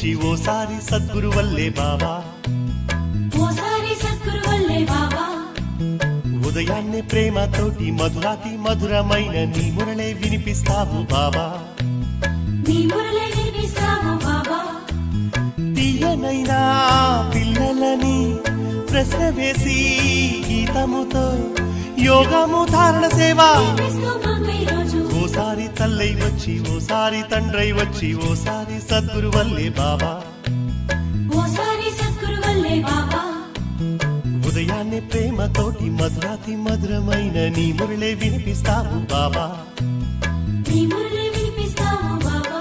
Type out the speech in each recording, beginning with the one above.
వచ్చి ఓసారి సద్గురు వల్లే బాబా, ఓసారి సద్గురు వల్లే బాబా. ఉదయాన్నే ప్రేమతోటి మధురాతి మధురమైన నీ మురళే వినిపిస్తావు బాబా, నీ మురళి వినిపిస్తావు బాబా. తీయనైనా పిల్లలని ప్రశ్న వేసి గీతముతో యోగము ధారణ సేవ, వినిపిస్తూ మాకు ఈరోజు ఓసారి తల్లై వచ్చి ఓసారి తండ్రై వచ్చి ఓసారి సద్గురు వల్లే బాబా, ఓసారి సద్గురు వల్లే బాబా. ఉదయాన్నే ప్రేమతోటి మధురాతి మధురమైన నీ మురళే వినిపిస్తావు బాబా. నీ మురళి వినిపిస్తావు బాబా.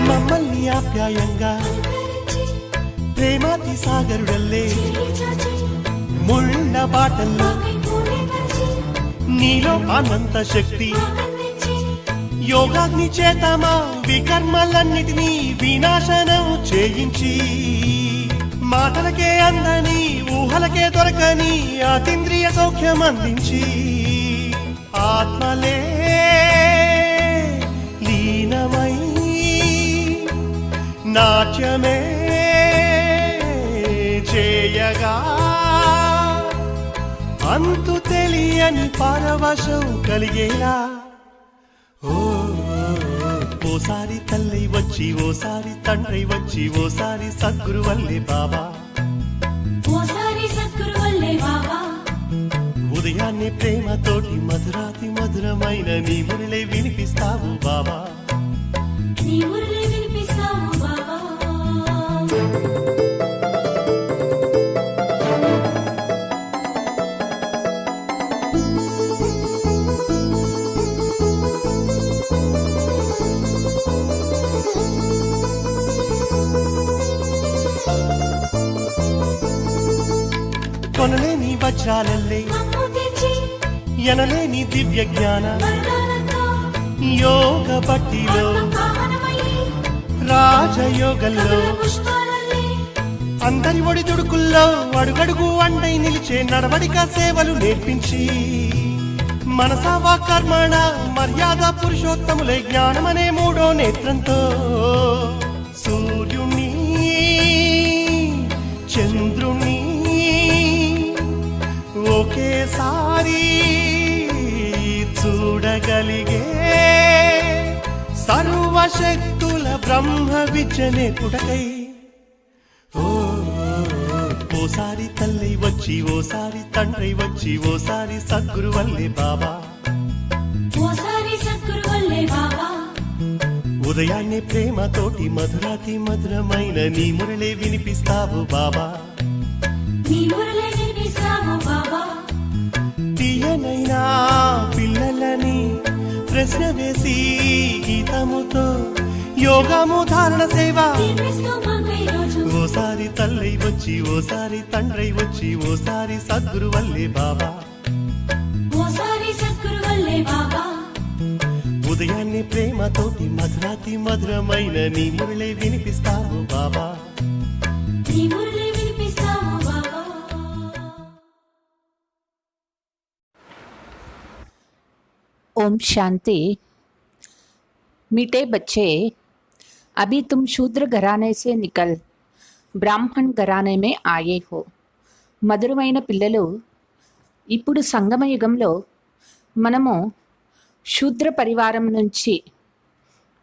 మమ్మల్ని ఆప్యాయంగా ప్రేమాతి సాగరుడల్లే ముళ్ళ బాటల్లో నీలో అనంత శక్తి, యోగాగ్ని చేత మా వికర్మలన్నిటినీ వినాశనం చేయించి, మాటలకే అందని ఊహలకే దొరకని అతీంద్రియ సౌఖ్యం అందించి, ఆత్మలే లీనమై నాట్యమే చేయగా అంతు తెలియని పరవశం కలిగేలా, ఓసారి తల్లై వచ్చి ఓసారి తండ్రి వచ్చి ఓసారి సద్గురు వల్లే బాబా, ఓసారి సద్గురు వల్లే బాబా. ఉదయాన్నే ప్రేమతోటి మధురాతి మధురమైన నీ మురళి వినిపిస్తావు బాబా, నీ మురళి వినిపిస్తావు బాబా. కొనలేని వజ్రాలల్లే మమ్ము తెచ్చి ఎనలేని దివ్య జ్ఞాన వరదాలతో యోగ భక్తిలో పావనమయ్యి రాజయోగంలో కమల పుష్పాలల్లే అందరి ఒడి దుడుకుల్లో అడుగడుగు అండై నిలిచే నడవడిక సేవలు నేర్పించి, మనసా వాకర్మణ మర్యాద పురుషోత్తములే జ్ఞానమనే మూడో నేత్రంతో సూర్యుణ్ణి చంద్రుణ్ణి ఒకేసారి చూడగలిగే సర్వశక్తుల బ్రహ్మ విద్యనే పుటకై, ఓసారి తల్లై వచ్చి ఓసారి తండ్రి వచ్చి ఓసారి సద్గురు వల్లే బాబా, ఓసారి సద్గురు వల్లే బాబా. ఉదయాన్నే ప్రేమతోటి మధురాతి మధురమైన నీ మురళే వినిపిస్తావు బాబా, నీ మురళి వినిపిస్తావు బాబా. తీయనైనా పిల్లలని ప్రశ్న వేసి గీతముతో యోగము ధారణ సేవ, వినిపిస్తూ మాకు ఈరోజు ఓసారి తల్లై వచ్చి ఓసారి తండ్రి వచ్చి ఓసారి సద్గురు వల్లే బాబా, ఓసారి సద్గురు వల్లే బాబా. ఉదయాన్నే ప్రేమతోటి మధురాతి మధురమైన నీ మురళే వినిపిస్తావు బాబా, నీ మురళి వినిపిస్తావు బాబా. ओम शांति। मीठे बच्चे, अभी तुम शूद्र घराने से निकल బ్రాహ్మణ్ ఘరానే మే ఆయే హో. మధురమైన పిల్లలు, ఇప్పుడు సంగమయుగంలో మనము శూద్ర పరివారం నుంచి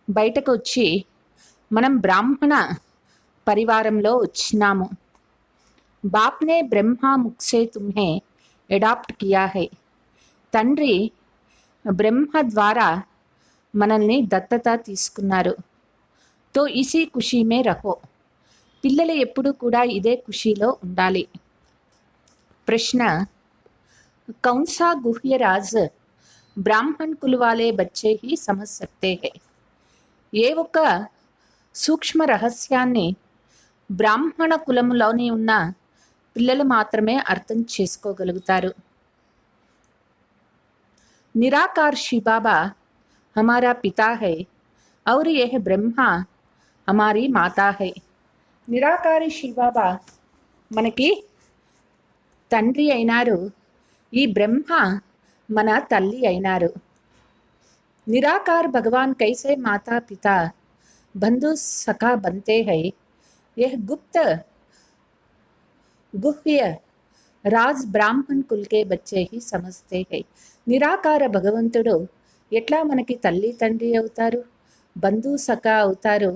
బయటకు వచ్చి మనం బ్రాహ్మణ పరివారంలో వచ్చినాము. బాప్నే బ్రహ్మా ముఖ్సే తుమ్హే అడాప్ట్ కియా హై. తండ్రి బ్రహ్మ ద్వారా మనల్ని దత్తత తీసుకున్నారు. తో ఇసీ ఖుషీ మే రహో. పిల్లలు ఎప్పుడు కూడా ఇదే ఖుషీలో ఉండాలి. ప్రశ్న, కౌన్సా గుహ్య రాజ్ బ్రాహ్మణ్ కుల్ వాలే బచ్చే హీ సమజ్ సక్తే హై. ఏ ఒక్క సూక్ష్మ రహస్యాన్ని బ్రాహ్మణ కులములోని ఉన్న పిల్లలు మాత్రమే అర్థం చేసుకోగలుగుతారు. నిరాకార్ శివ్ బాబా हमारा पिता है और यह ब्रह्मा हमारी माता है. నిరాకారి శివబాబా మనకి తండ్రి అయినారు, ఈ బ్రహ్మ మన తల్లి అయినారు. నిరాకార్ భగవాన్ కైసే మాతా పితా बंधु सखा बनते हैं, यह गुप्त गुह्य రాజ్ బ్రాహ్మణ్ కుల్కే బచ్చే హి సమస్తే హై. నిరాకార భగవంతుడు ఎట్లా మనకి తల్లి తండ్రి అవుతారు, బంధు సఖ అవుతారు?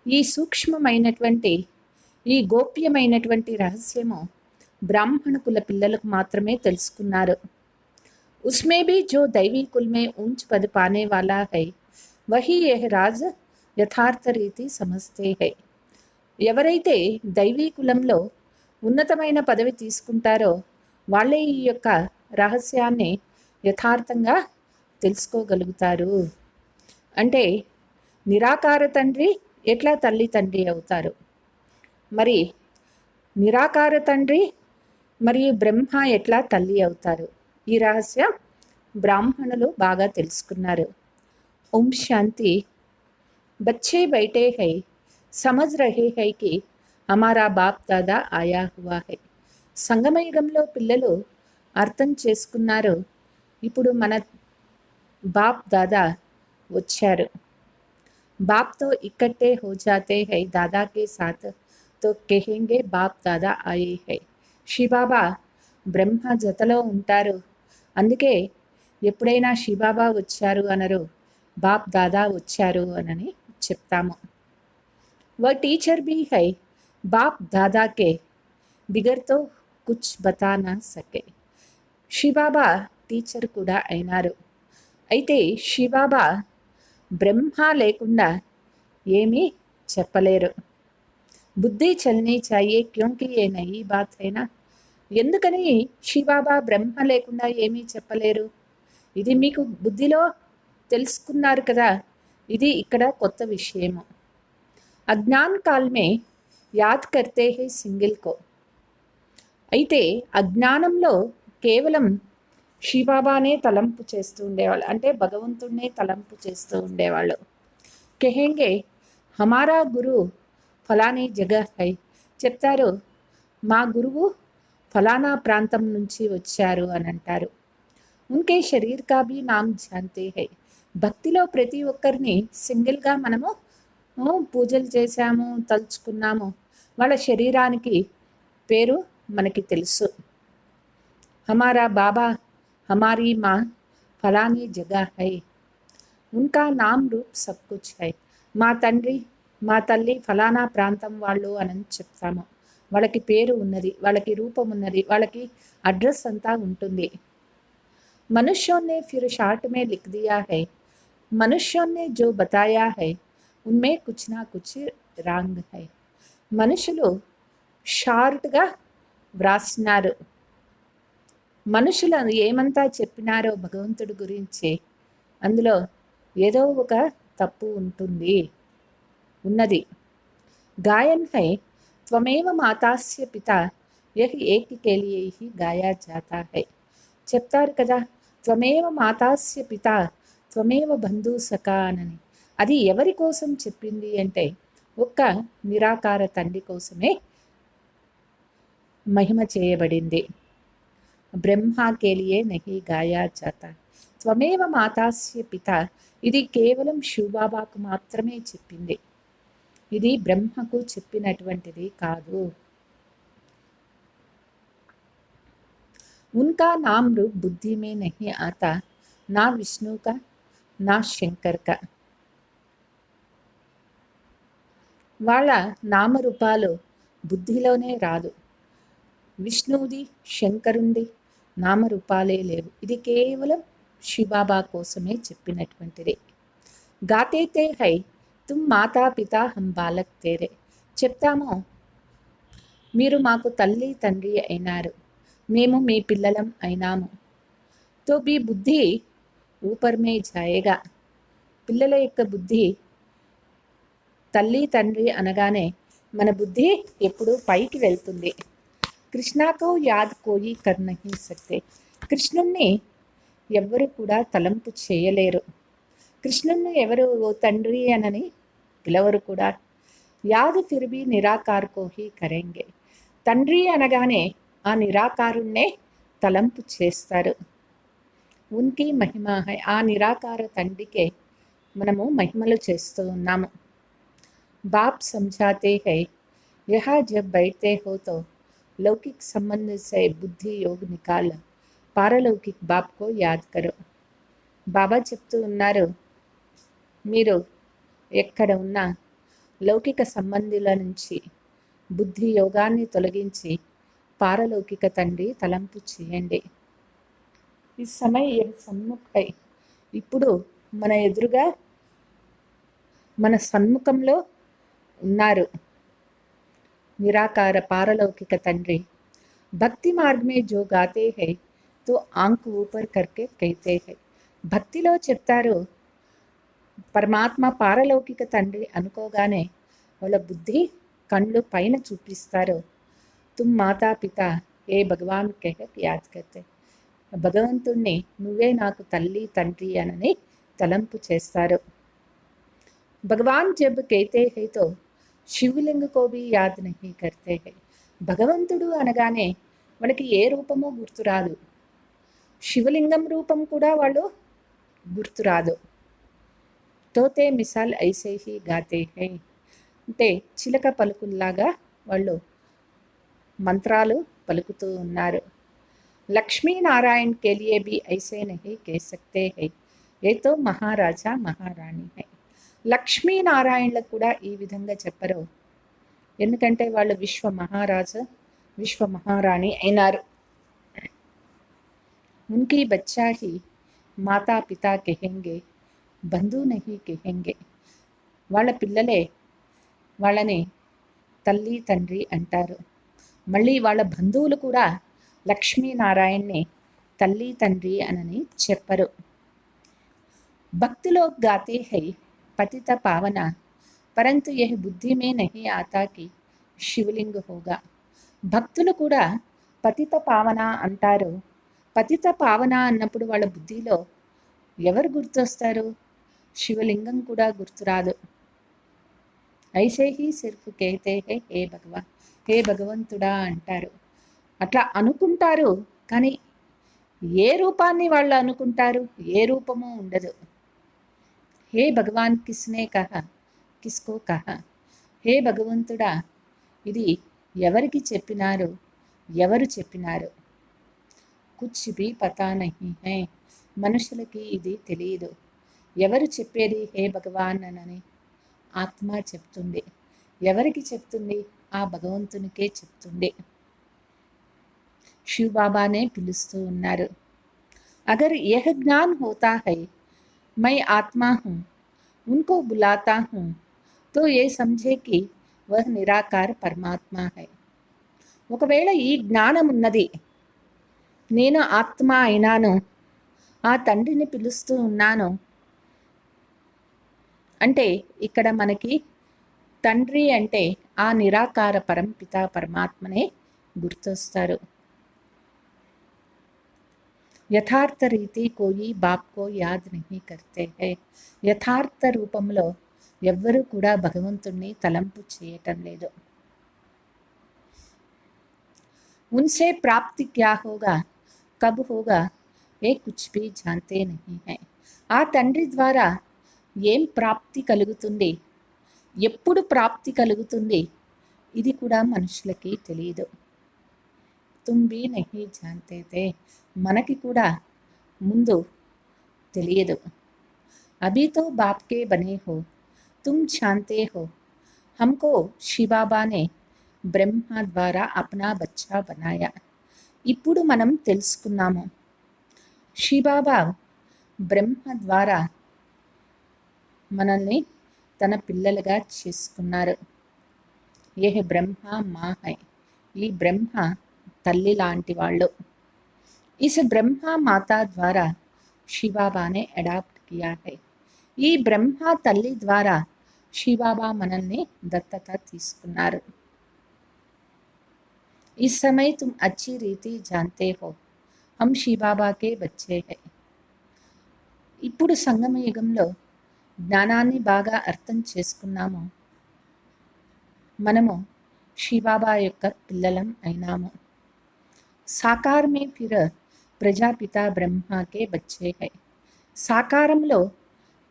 ఈ సూక్ష్మమైనటువంటి ఈ గోప్యమైనటువంటి రహస్యము బ్రాహ్మణ కుల పిల్లలకు మాత్రమే తెలుసుకున్నారు. ఉస్మే భీ జో దైవీ కుల్ మే ఊంచ్ పద్ పానే వాలా హై వహీ యహ్ రాజ్ యథార్థ రీతి సమస్తే హై. ఎవరైతే దైవీ కులంలో ఉన్నతమైన పదవి తీసుకుంటారో వాళ్ళే ఈ యొక్క రహస్యాన్ని యథార్థంగా తెలుసుకోగలుగుతారు. అంటే నిరాకార తండ్రి ఎట్లా తల్లి తండ్రి అవుతారు, మరి నిరాకార తండ్రి మరియు బ్రహ్మ ఎట్లా తల్లి అవుతారు? ఈ రహస్యం బ్రాహ్మణులు బాగా తెలుసుకున్నారు. ఓం శాంతి. బచ్చే బైటే హై, సమజ్ రహే హై కి హమారా బాప్ దాదా ఆయా హువా హై. సంగమయుగంలో పిల్లలు అర్థం చేసుకున్నారు, ఇప్పుడు మన బాప్ దాదా వచ్చారు. బాప్తో ఇక్కట్టే హో జాతే హై, దాదాకే సాత్ తో కెహెంగే బాప్ దాదా ఆయే హై. శివబాబా బ్రహ్మ జతలో ఉంటారు, అందుకే ఎప్పుడైనా శివబాబా వచ్చారు అనరు, బాప్ దాదా వచ్చారు అనని చెప్తాము. వह टीचर भी है, बाप दादा के बिगर तो कुछ बता ना सके. శివబాబా టీచర్ కూడా అయినారు, అయితే శివబాబా బ్రహ్మ లేకుండా ఏమీ చెప్పలేరు. బుద్ధి చల్నీ చాయే క్యోంకి ఏ నయీ బాత్ హైనా. ఎందుకని శివబాబా బ్రహ్మ లేకుండా ఏమీ చెప్పలేరు? ఇది మీకు బుద్ధిలో తెలుసుకున్నారు కదా, ఇది ఇక్కడ కొత్త విషయము. అజ్ఞాన్ కాల్ మే యాద్ కర్తే హై సింగిల్ కో. అయితే అజ్ఞానంలో కేవలం శివబాబానే తలంపు చేస్తూ ఉండేవాళ్ళు, అంటే భగవంతుడినే తలంపు చేస్తూ ఉండేవాళ్ళు. కెహెంగే హమారా గురు ఫలానీ జగహ్ హై. చెప్తారు, మా గురువు ఫలానా ప్రాంతం నుంచి వచ్చారు అని అంటారు. ఉన్కే శరీర్ కా భీ నామ్ జాన్తే హై. భక్తిలో ప్రతి ఒక్కరిని సింగిల్గా మనము పూజలు చేశాము, తలుచుకున్నాము, వాళ్ళ శరీరానికి పేరు మనకి తెలుసు. హమారా బాబా హమారీ మా ఫలానీ జగహ్ హై, ఉన్కా నామ్ రూప్ సబ్ కుచ్ హై. మా తండ్రి మా తల్లి ఫలానా ప్రాంతం వాళ్ళు అని చెప్తాము. వాళ్ళకి పేరు ఉన్నది, వాళ్ళకి రూపం ఉన్నది, వాళ్ళకి అడ్రస్ అంతా ఉంటుంది. మనుష్యోं ने फिर शार्ट में लिख दिया है, मनुष्यों ने जो बताया है उनमें कुछ ना कुछ రాంగ్ है. మనుషులు షార్ట్గా వ్రాసినారు, మనుషులు ఏమంతా చెప్పినారో భగవంతుడి గురించి అందులో ఏదో ఒక తప్పు ఉన్నది. గాయన్ హై త్వమేవ మాతాస్య పిత యహ్ ఏక్ కే లియే హి గాయా జాతా హై. చెప్తారు కదా, త్వమేవ మాతాస్య పిత త్వమేవ బంధు సఖా అని. అది ఎవరి కోసం చెప్పింది అంటే ఒక్క నిరాకార తండ్రి కోసమే మహిమ చేయబడింది. బ్రహ్మ కే లియే నహీ గాయా జాతా. త్వమేవ మాతాస్య పిత ఇది కేవలం శివబాబాకు మాత్రమే చెప్పింది, ఇది బ్రహ్మకు చెప్పినటువంటిది కాదు. उनका नाम रूप बुद्धि में नहीं आता, ना विष्णु का ना शंकर का. వాళ్ళ నామరూపాలు బుద్ధిలోనే రాదు, విష్ణువుది శంకరుంది నామరూపాలే లేవు. ఇది కేవలం శివబాబా కోసమే చెప్పినటువంటిది. గాతేతే హై తుమ్ మాతా పితా హమ్ బాలక్ తేరే. చెప్తాము, మీరు మాకు తల్లి తండ్రి అయినారు, మేము మీ పిల్లలం అయినాము. తో బీ బుద్ధి ఊపర్ మే జాయేగా. పిల్లల యొక్క బుద్ధి తల్లి తండ్రి అనగానే మన బుద్ధి ఎప్పుడు పైకి వెళ్తుంది. కృష్ణాకో యాద్ కోయి కర్ నహీ సక్తే. కృష్ణుణ్ణి ఎవ్వరు కూడా తలంపు చేయలేరు. కృష్ణుణ్ణి ఎవరు ఓ తండ్రి అనని పిలవరు కూడా. యాద్ ఫిర్బీ నిరాకార్ కో హీ కరేంగే. తండ్రి అనగానే ఆ నిరాకారుణ్ణే తలంపు చేస్తారు. ఉన్కి మహిమా హై. ఆ నిరాకార తండ్రికే మనము మహిమలు చేస్తూ ఉన్నాము. బాప్ సమझाते हैं यहाँ जब बैठते हो तो लौकिक संबंध से बुद्धि योग निकाल पारलौकिक बाप को याद करो. బాబా చెప్తూ ఉన్నారు, మీరు ఎక్కడ ఉన్నా లౌకిక సంబంధుల నుంచి బుద్ధి యోగాన్ని తొలగించి పారలౌకిక తండ్రి తలంపు చేయండి. ఈ సమయ సన్ముఖై. ఇప్పుడు మన ఎదురుగా మన సన్ముఖంలో ఉన్నారు నిరాకార పారలౌకిక తండ్రి. భక్తి మార్గ మే జో గాతే హై తో ఆంఖ్ ఊపర్ కర్కే కైతే హై. భక్తిలో చెప్తారు పరమాత్మ పారలౌకిక తండ్రి అనుకోగానే వాళ్ళ బుద్ధి కళ్ళు పైన చూపిస్తారు. తుమ్ మాతా పిత ఏ భగవాన్ కహ యాద్ కర్తే. భగవంతుణ్ణి నువ్వే నాకు తల్లి తండ్రి అనని తలంపు చేస్తారు. భగవాన్ జబ్ కైతే హై తో శివలింగ కో భీ యాద్ నహీ కర్తే హై. భగవంతుడు అనగానే మనకి ఏ రూపమో గుర్తురాదు. శివలింగం రూపం కూడా వాళ్ళు గుర్తురాదు. తోతే మిసాల్ ఐసే హీ గాతే హై. అంటే చిలక పలుకుల్లాగా వాళ్ళు మంత్రాలు పలుకుతూ ఉన్నారు. లక్ష్మీనారాయణ కే లియే భీ ఐసే నహీ కహ సక్తే హై. ఏ తో మహారాజా మహారాణి హై. లక్ష్మీనారాయణలకు కూడా ఈ విధంగా చెప్పరు. ఎందుకంటే వాళ్ళు విశ్వ మహారాజు విశ్వ మహారాణి అయినారు. ఉన్కి బచ్చా హీ మాతా పితా కెహెంగే బంధు నహీ కెహెంగే. వాళ్ళ పిల్లలే వాళ్ళని తల్లి తండ్రి అంటారు. మళ్ళీ వాళ్ళ బంధువులు కూడా లక్ష్మీనారాయణ్ణి తల్లి తండ్రి అనని చెప్పరు. భక్తిలో గాతే హై పతిత పావన పరంతు యహ్ బుద్ధి మే నహీ ఆతా కి శివలింగ హోగా. భక్తులు కూడా పతిత పావన అంటారు. పతిత పావన అన్నప్పుడు వాళ్ళ బుద్ధిలో ఎవరు గుర్తొస్తారు? శివలింగం కూడా గుర్తురాదు. ఐసే హీ సిర్ఫ్ కేతే హే హే భగవాన్, హే భగవంతుడా అంటారు. అట్లా అనుకుంటారు, కానీ ఏ రూపాన్ని వాళ్ళు అనుకుంటారు? ఏ రూపము ఉండదు. హే భగవాన్ కిస్నే కహ కిస్కో కహ. హే భగవంతుడా ఇది ఎవరికి చెప్పినారు? ఎవరు చెప్పినారు? కుచ్ భీ పతా నహీ హై. మనుషులకి ఇది తెలియదు. ఎవరు చెప్పేది హే భగవాన్ అనని? ఆత్మ చెప్తుంది. ఎవరికి చెప్తుంది? ఆ భగవంతునికే చెప్తుంది. శివ్ బాబానే పిలుస్తూ ఉన్నారు. అగర్ యహ్ జ్ఞాన్ హోతా హై मैं आत्मा हूँ उनको बुलाता हूँ तो ये समझे कि वह నిరాకార పరమాత్మ है. ఒకవేళ ఈ జ్ఞానం ఉన్నది, నేను ఆత్మ అయినాను, ఆ తండ్రిని పిలుస్తూ ఉన్నాను అంటే ఇక్కడ మనకి తండ్రి అంటే ఆ నిరాకార పరంపిత పరమాత్మనే గుర్తొస్తారు. యథార్థ రీతి కోయి బాప్ కో యాద్ నహీ కర్తే హై. యథార్థ రూపంలో ఎవ్వరూ కూడా భగవంతుణ్ణి తలంపు చేయటం లేదు. ఉన్సే ప్రాప్తి క్యా హోగా కబ్ హోగా ఏ కుచ్ భీ జాంతే నహీ హై. ఆ తండ్రి ద్వారా ఏం ప్రాప్తి కలుగుతుంది, ఎప్పుడు ప్రాప్తి కలుగుతుంది, ఇది కూడా మనుషులకి తెలియదు. తుమ్ భీ నహీ జాంతే తే. మనకి కూడా ముందు తెలియదు. అభీ తో బాప్ కే బనే హో తుమ్ జాంతే హో హమ్కో శివబాబానే బ్రహ్మ ద్వారా అప్నా బచ్చా బనాయా. ఇప్పుడు మనం తెలుసుకున్నాము, శివబాబా బ్రహ్మ ద్వారా మనల్ని తన పిల్లలుగా చేసుకున్నారు. ఏ బ్రహ్మ మా హై. ఈ బ్రహ్మ తల్లి లాంటి వాళ్ళు. इस ब्रह्मा माता द्वारा शिव बाबा ने अडॉप्ट किया है. ఈ బ్రహ్మ తల్లి ద్వారా శివబాబా మనల్ని దత్తత తీసుకున్నారు. इस समय तुम अच्छी रीति जानते हो हम शिव बाबा के बच्चे हैं. ఇప్పుడు సంగమ యుగంలో జ్ఞానాన్ని బాగా అర్థం చేసుకున్నాము. మనము శివబాబా యొక్క పిల్లలం అయినాము. సాకార్ మే ఫిర్ ప్రజాపిత బ్రహ్మకే బచ్చే హై. సాకారంలో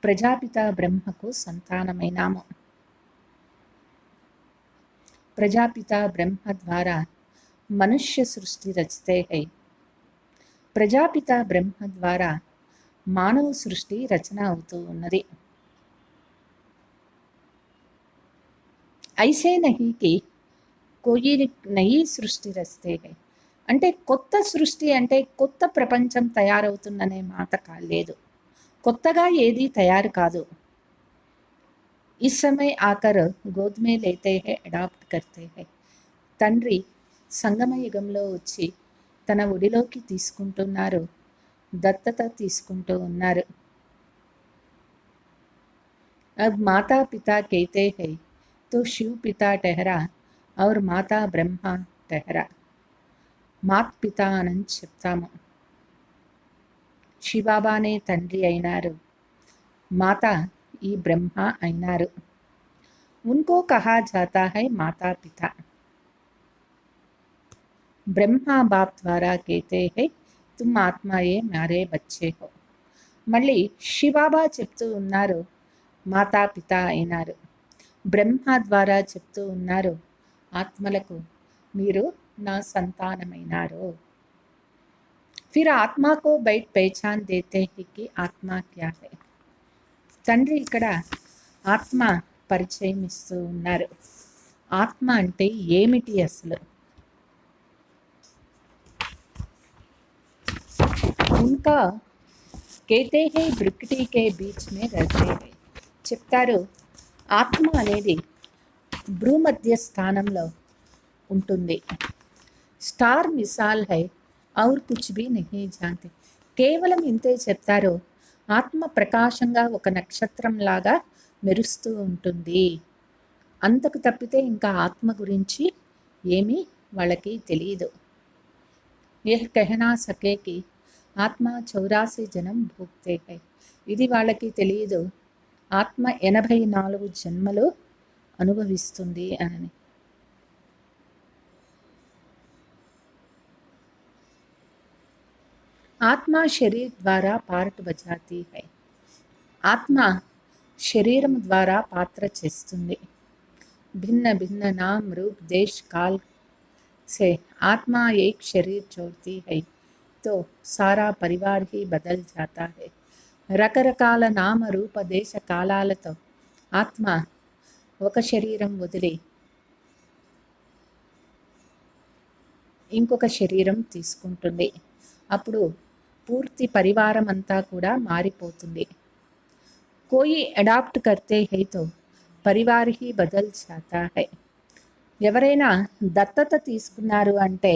ప్రజాపిత బ్రహ్మకు సంతానమైనాము. ప్రజాపిత బ్రహ్మ ద్వారా మనుష్య సృష్టి రచితే హై. ప్రజాపిత బ్రహ్మ ద్వారా మానవ సృష్టి రచన అవుతూ ఉన్నది. ఐసే నహీ కి కోయి నయీ సృష్టి రచితే హై. అంటే కొత్త సృష్టి అంటే కొత్త ప్రపంచం తయారవుతుందనే మాట కాలేదు. కొత్తగా ఏది తయారు కాదు. इस समय आकर गोद में लेते हैं अडॉप्ट करते हैं. తండ్రి సంగమ యుగంలో వచ్చి తన ఒడిలోకి తీసుకుంటున్నారు, దత్తత తీసుకుంటూ ఉన్నారు. अब माता पिता कहते हैं तो शिव पिता ठहरा और माता ब्रह्मा ठहरा. మాత్ పిత అని చెప్తాము. శివబాబానే తండ్రి అయినారు, మాత ఈ బ్రహ్మ అయినారు. ఉన్కో కహా జాతా హై మాతా పిత. బ్రహ్మ బాప్ ద్వారా కేతే హై తుమ్ ఆత్మాయే మ్యారే బచ్చే హో. మళ్ళీ శివబాబా చెప్తూ ఉన్నారు, మాతా పిత అయినారు. బ్రహ్మ ద్వారా చెప్తూ ఉన్నారు, ఆత్మలకు మీరు నా సంతానమైనారు. ఫిర్ ఆత్మకో బయట పహచాన్ దేతే హై కి ఆత్మ క్యా హై. తండ్రి ఇక్కడ ఆత్మ పరిచయం ఇస్తూ ఉన్నారు. ఆత్మ అంటే ఏమిటి అసలు? ఇంకా కేతే హై బ్రిక్టీ కే బీచ్ మే రహతే హై. చెప్తారు, ఆత్మ అనేది భూమధ్య స్థానంలో ఉంటుంది. స్టార్ మిసాల్ హై ఔర్ కుచ్ భీ నహీ జాంతే. కేవలం ఇంతే చెప్తారు, ఆత్మ ప్రకాశంగా ఒక నక్షత్రం లాగా మెరుస్తూ ఉంటుంది. అంతకు తప్పితే ఇంకా ఆత్మ గురించి ఏమీ వాళ్ళకి తెలియదు. యహ్ కహనా సకేకి ఆత్మ 84 జనం భోగ్తే హై. ఇది వాళ్ళకి తెలియదు, ఆత్మ 84 జన్మలు అనుభవిస్తుంది అని. ఆత్మ శరీర్ ద్వారా పార్ట్ బజాతీ హై. ఆత్మ శరీరం ద్వారా పాత్ర చేస్తుంది. భిన్న భిన్న నామ్ రూప్ దేశ్ కాల్ సే ఆత్మ ఏక్ శరీర్ చోడ్తీ హై తో సారా పరివార్ హీ బదల్ జాతా హై. రకరకాల నామ రూప దేశ కాలాలతో ఆత్మ ఒక శరీరం వదిలి ఇంకొక శరీరం తీసుకుంటుంది. అప్పుడు పూర్తి పరివారం అంతా కూడా మారిపోతుంది. కోయి అడాప్ట్ కర్తే హై తో పరివార్ హీ బదల్ జాతా హై. ఎవరైనా దత్తత తీసుకున్నారు అంటే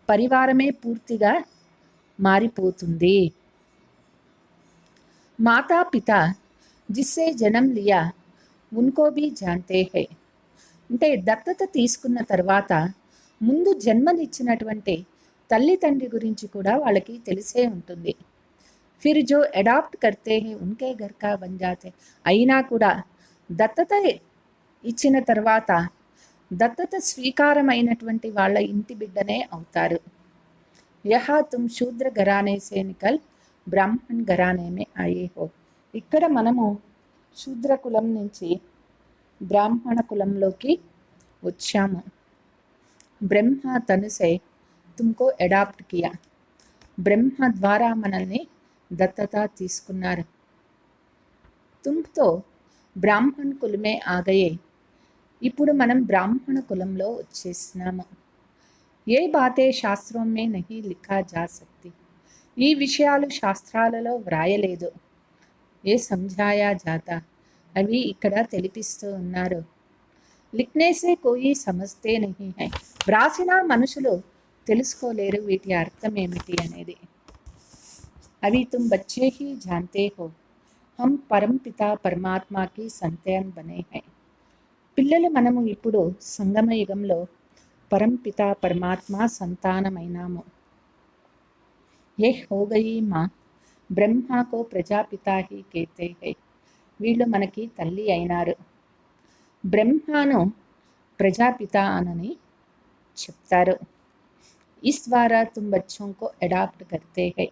పరివారమే పూర్తిగా మారిపోతుంది. మాతా పిత జిస్సే జనం లియా ఉన్కో భీ జాంతే హై. అంటే దత్తత తీసుకున్న తర్వాత ముందు జన్మనిచ్చినటువంటి తల్లి తండ్రి గురించి కూడా వాళ్ళకి తెలిసే ఉంటుంది. ఫిర్ జో అడాప్ట్ కర్తే హై ఉన్కే ఘర్ కా బన్ జాతే. అయినా కూడా దత్తత ఇచ్చిన తర్వాత దత్తత స్వీకారమైనటువంటి వాళ్ళ ఇంటి బిడ్డనే అవుతారు. యహా తుమ్ శూద్ర ఘరానే సే నికల్ బ్రాహ్మణ్ ఘరానే మే ఆయే హో. ఇక్కడ మనము శూద్ర కులం నుంచి బ్రాహ్మణ కులంలోకి వచ్చాము. బ్రహ్మ తనుసే తుమ్కో అడాప్ట్ కియా. బ్రహ్మ ద్వారా మనల్ని దత్తత తీసుకున్నారు. తుమ్తో బ్రాహ్మణ్ కులమే ఆగయే. ఇప్పుడు మనం బ్రాహ్మణ కులంలో వచ్చేసినాము. ఏ బాతే శాస్త్రం మే నహీ లిఖా జా సక్తి. ఈ విషయాలు శాస్త్రాలలో వ్రాయలేదు. ఏ సంజాయా జాతా. అవి ఇక్కడ తెలిపిస్తూ ఉన్నారు. లిఖనేసే కోయి సమజ్తే నహీ హై. వ్రాసిన మనుషులు తెలుసుకోలేరు వీటి అర్థం ఏమిటి అనేది. అవి తుమ్ బచ్చే హీ జాంతే హో हम परमपिता పరమాత్మకి సంతాన్ బనే హై. పిల్లలు మనము ఇప్పుడు సంగమ యుగంలో పరంపిత పరమాత్మ సంతానమైనాము. ఏ హో గయి మా బ్రహ్మకో ప్రజాపితా హి కేతే హై. వీళ్ళు మనకి తల్లి అయినారు. బ్రహ్మను ప్రజాపిత అనని చెప్తారు. ఇస్ ద్వారా తుమ్ బచ్చోं को అడాప్ట్ करते हैं.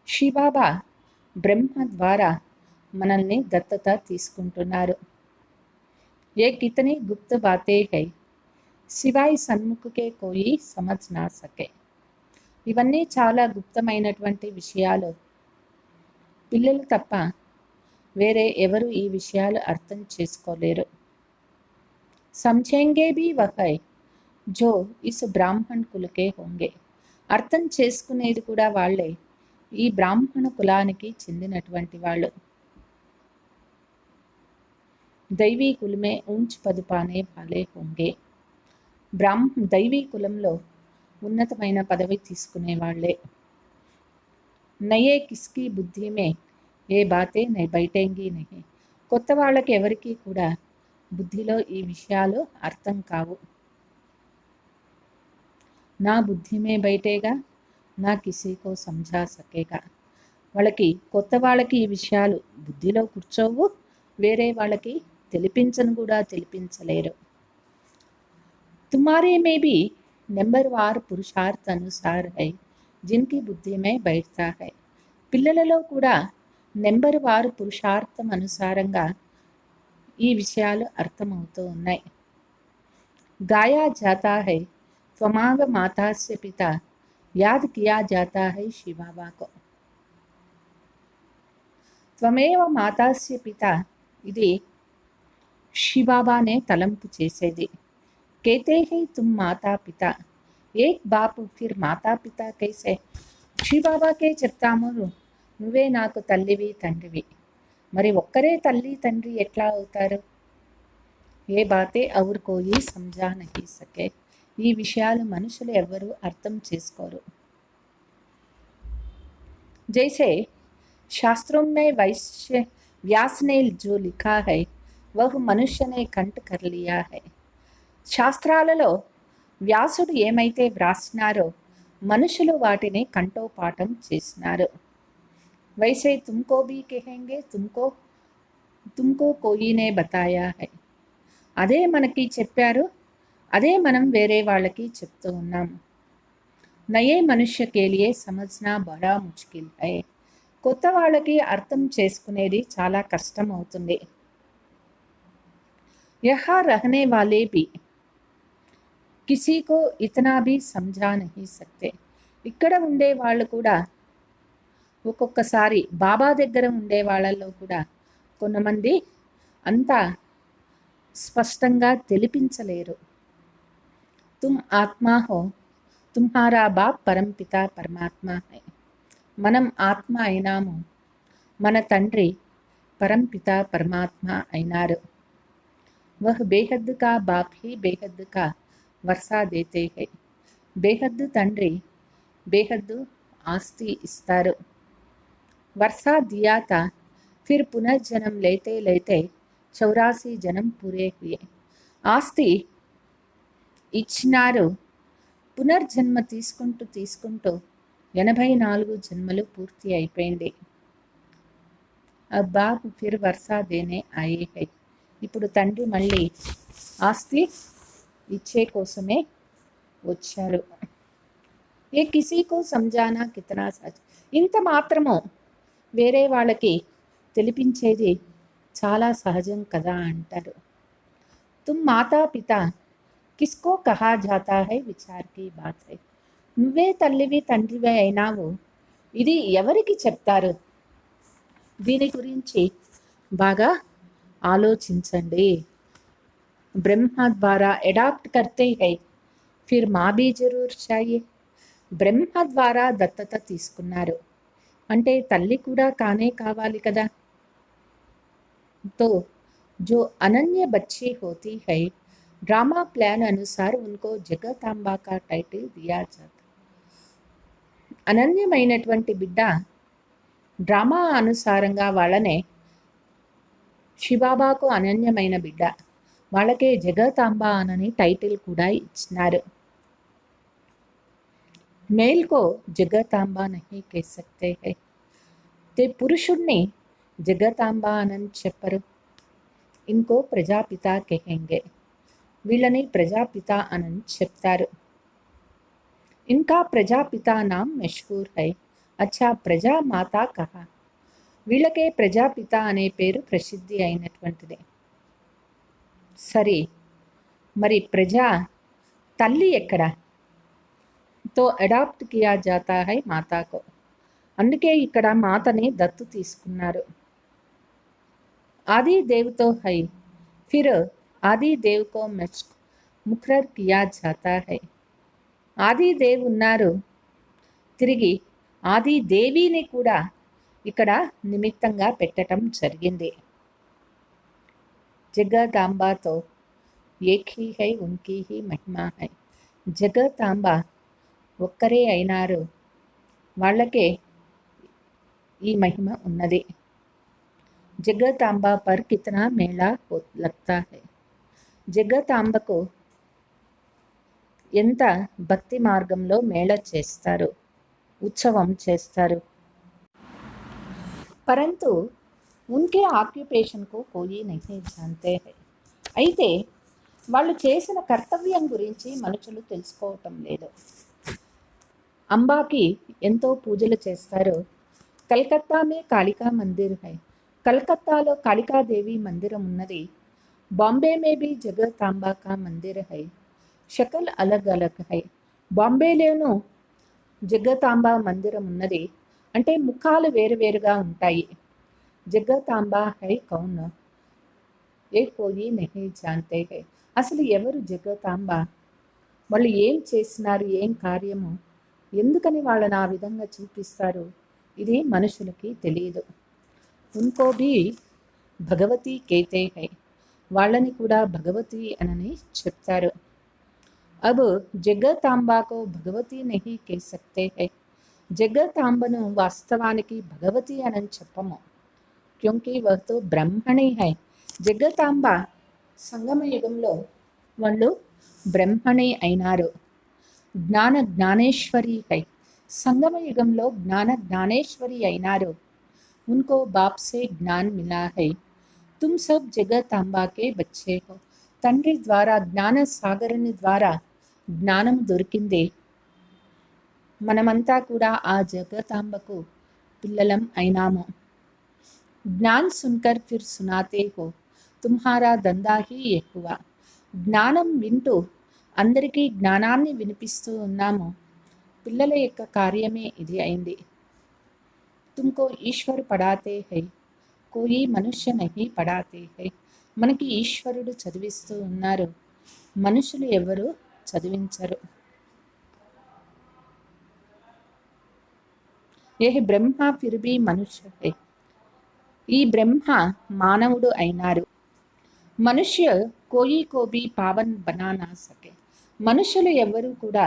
శివబాబా బ్రహ్మ ద్వారా మనల్ని దత్తత తీసుకుంటున్నారు. ఏ కితనీ గుప్త బాతే హై సివాయ్ సన్ముఖకే కోయి సమజ్ నా సకే. ఇవన్నీ చాలా గుప్తమైనటువంటి విషయాలు. పిల్లలు తప్ప వేరే ఎవరు ఈ విషయాలు అర్థం చేసుకోలేరు. సమझेंगे भी वह है जो इस బ్రాహ్మణ్ కులకే హోంగే. అర్థం చేసుకునేది కూడా వాళ్ళే, ఈ బ్రాహ్మణ కులానికి చెందినటువంటి వాళ్ళు. దైవీ కులమే ఊంచ్ పద్ పానే వాలే హోంగే. దైవీ కులంలో ఉన్నతమైన పదవి తీసుకునే వాళ్ళే. నయే కిస్కి బుద్ధి మే ఏ బాతే నై బయటేంగి నహి. కొత్త వాళ్ళకి ఎవరికి కూడా బుద్ధిలో ఈ విషయాలు అర్థం కావు. నా బుద్ధి మే బయటేగా నా కిసీకో సమझा సకేగా. వాళ్ళకి కొత్త వాళ్ళకి ఈ విషయాలు బుద్ధిలో కూర్చోవు, వేరే వాళ్ళకి తెలిపించను కూడా తెలిపించలేరు. తుమారే మే भी నెంబర్వార్ పురుషార్థ అనుసార్ హై జిన్కి బుద్ధి మే బైఠతా హై. పిల్లలలో కూడా నెంబర్ వారు పురుషార్థం అనుసారంగా ఈ విషయాలు అర్థమవుతూ ఉన్నాయి. గాయా జాతా హై త్వమావ మాతాస్య పిత యాద్ కియా జాతా హై శివబాబాకో. త్వమేవ మాతాస్య పిత ఇది శివబాబానే తలంపు చేసేది. కేతే హై తుమ్ మాతా పిత. ఏక్ బాపు ఫిర్ మాతా పిత కైసే. శివబాబాకే చెప్తాము నువ్వే నాకు తల్లివి తండ్రివి, మరి ఒక్కరే తల్లి తండ్రి ఎట్లా అవుతారు? ఏ బాతే ఔర్ కోయి సమझा నహీ సకే. ఈ విషయాలు మనుషులు ఎవ్వరూ అర్థం చేసుకోరు. జైసే శాస్త్రం మే व्यास ने जो लिखा है वह मनुष्य ने कंठ कर लिया है. శాస్త్రాలలో వ్యాసుడు ఏమైతే వ్రాసినారో మనుషులు వాటిని కంఠోపాఠం చేసినారు. वैसे तुमको भी कहेंगे तुमको कोई ने बताया है. అదే మనకి చెప్పారు, అదే మనం వేరే వాళ్ళకి చెప్తూ ఉన్నాము. నయే మనుష్య కే లియే సమజ్నా బడా ముష్కిల్ హై. కొత్త వాళ్ళకి అర్థం చేసుకునేది చాలా కష్టం అవుతుంది. యహా రహనే వాలే భీ కిసీకో ఇతనా భీ సమझा నహీ సక్తే. ఇక్కడ ఉండే వాళ్ళు కూడా ఒక్కొక్కసారి బాబా దగ్గర ఉండే వాళ్ళల్లో కూడా కొంతమంది అంతా స్పష్టంగా తెలిపించలేరు. తుమ్ ఆత్మా హో తుమ్హారా బాప్ పరంపిత పరమాత్మ హై. మనం ఆత్మ అయినాము, మన తండ్రి పరంపిత పరమాత్మ అయినారు. వహ్ బేహద్ కా బాప్ హీ బేహద్ కా వర్షా దేతే హై. బేహద్దు తండ్రి బేహద్దు ఆస్తి ఇస్తారు. వర్షా దియా తా ఫిర్ పునర్జన్మ లేతే లేతే 84 జన్మ పూరే హుయే. ఆస్తి ఇచ్చినారు, పునర్జన్మ తీసుకుంటూ తీసుకుంటూ 84 జన్మలు పూర్తి అయిపోయింది. బాబ్ ఫిర్ వర్షా దేనే ఆయే హై. ఇప్పుడు తండ్రి మళ్ళీ ఆస్తి ఇచ్చే కోసమే వచ్చారు. ఏ కిసీకో సమझाना కితనా సచ్. ఇంత మాత్రము వేరే వాళ్ళకి తెలిపించేది చాలా సహజం కదా అంటారు. తుమ్ మాతా పిత కిస్కో కహా జాతా హై విచార్ కి బాత్ హై. నువ్వే తల్లివి తండ్రివి అయినావు, ఇది ఎవరికి చెప్తారు? దీని గురించి బాగా ఆలోచించండి. బ్రహ్మ ద్వారా అడాప్ట్ కర్తే హై ఫిర్ మా భీ జరూర్ చాయే. బ్రహ్మ ద్వారా దత్తత తీసుకున్నారు అంటే తల్లి కూడా కానే కావాలి కదా. तो जो अनन्य बच्ची होती है ड्रामा प्लान अनुसार उनको जगतांबा का टाइटल दिया जाता. అనన్యమైనటువంటి బిడ్డ డ్రామా అనుసారంగా వాళ్ళనే శివబాబాకు అనన్యమైన బిడ్డ. వాళ్ళకే జగతాంబ అనని టైటిల్ కూడా ఇచ్చినారు. मेल को జగతాంబ नहीं कह सकते हैं. పురుషుణ్ణి జగతాంబ అని చెప్పరు. ఇంకో ప్రజాపిత కహెంగే, వీళ్ళని ప్రజాపిత అని చెప్తారు. ఇంకా ప్రజాపిత నామ్ మషహూర్ హై. అచ్చా ప్రజామాత కహా, వీళ్ళకే ప్రజాపిత అనే పేరు ప్రసిద్ధి అయినటువంటిది. సరే, మరి ప్రజా తల్లి ఎక్కడ? తో అడాప్ట్ కియా జాతా హై మాతాకో, అందుకే ఇక్కడ మాతని దత్తు తీసుకున్నారు. ఆది దేవ్తో హై, ఫిర్ ఆది దేవ్ కో ముఖర్ కియా జాతా హై. ఆది దేవ్ ఉన్నారు, తిరిగి ఆది దేవిని కూడా ఇక్కడ నిమిత్తంగా పెట్టడం జరిగింది. జగదాంబాతో ఏక్ హీ హై, ఉన్కీ హీ మహిమా హై. జగతాంబ ఒక్కరే అయినారు, వాళ్ళకే ఈ మహిమ ఉన్నది. జగతాంబా పర్ కితనా మేళా లగ్తా హై. జగతాంబకు ఎంత భక్తి మార్గంలో మేళ చేస్తారు, ఉత్సవం చేస్తారు. పరంతు ఉన్కే ఆక్యుపేషన్కు కోయి నహీ జాన్తే హై. అయితే వాళ్ళు చేసిన కర్తవ్యం గురించి మనుషులు తెలుసుకోవటం లేదు. అంబాకి ఎంతో పూజలు చేస్తారు. కలకత్తా మే కాళికా మందిర్ హై. కలకత్తాలో కాళికాదేవి మందిరం ఉన్నది. బాంబే మే భీ జగతాంబా కా మందిర్ హై. షకల్ అలగ్ అలగ్ హై. బాంబేలోనూ జగతాంబా మందిరం ఉన్నది, అంటే ముఖాలు వేరువేరుగా ఉంటాయి. జగతాంబా హై కౌన్, ఏ కోయి నహీ జాన్తే హై. అసలు ఎవరు జగతాంబ, వాళ్ళు ఏం చేసినారు, ఏం కార్యము, ఎందుకని వాళ్ళని ఆ విధంగా చూపిస్తారు, ఇది మనుషులకి తెలియదు. ఉన్కో భీ భగవతి కేతే హై, వాళ్ళని కూడా భగవతి అని చెప్తారు. అబ్ జగతాంబాకో భగవతి నహీ కే సక్తే హై. జగతాంబను వాస్తవానికి భగవతి అని చెప్పము, క్యోంకి వహ్తో బ్రహ్మణి హై. జగతాంబ సంగమ యుగంలో వాళ్ళు బ్రహ్మణి అయినారు. జ్ఞాన జ్ఞానేశ్వరి హై. సంగమ యుగంలో జ్ఞాన జ్ఞానేశ్వరి అయినారు. ఉన్కో బాప్ సే జ్ఞాన్ మిలా హై. తుమ్ సబ్ జగతాంబాకే బచ్చే హో. తండ్రి ద్వారా, జ్ఞాన సాగరుని ద్వారా జ్ఞానం దొరికింది. మనమంతా కూడా ఆ జగతాంబకు పిల్లలం అయినాము. జ్ఞాన్ సున్కర్ ఫిర్ సునాతే హో, తుమ్హారా దందా హీ ఎక్కువ. జ్ఞానం వింటూ అందరికీ జ్ఞానాన్ని వినిపిస్తూ ఉన్నాము. పిల్లల యొక్క కార్యమే ఇది అయింది. తుమ్కో ఈశ్వర్ పడాతే హై, కోయి మనుష్య నహీ పడాతే హై. మనకి ఈశ్వరుడు చదివిస్తూ ఉన్నారు, మనుషులు ఎవరు చదివించరు. ఏ బ్రహ్మ ఫిర్ భీ మనుష్య హై. ఈ బ్రహ్మ మానవుడు అయినారు. మనుష్య కోయి కో భీ పావన్ బనా నా సకే. మనుషులు ఎవ్వరూ కూడా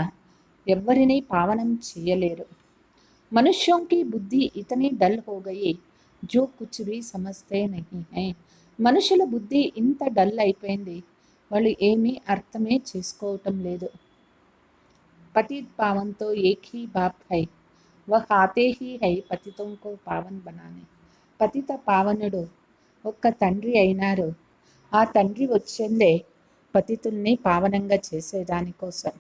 ఎవ్వరిని పావనం చేయలేరు. మనుష్యోं की బుద్ధి ఇతనీ డల్ హో గయి జో కుచ్ భీ సమజ్తే నహీ హై. మనుషుల బుద్ధి ఇంత డల్ అయిపోయింది, వాళ్ళు ఏమీ అర్థమే చేసుకోవటం లేదు. పతిత్ పావన్తో ఏక్ హీ బాప్ హై, వహ్ ఆతే హీ హై పతితోం కో పావన్ బనానే. పతిత పావనుడు ఒక్క తండ్రి అయినారు. ఆ తండ్రి వచ్చిందే పతితుల్ని పావనంగా చేసేదానికోసం.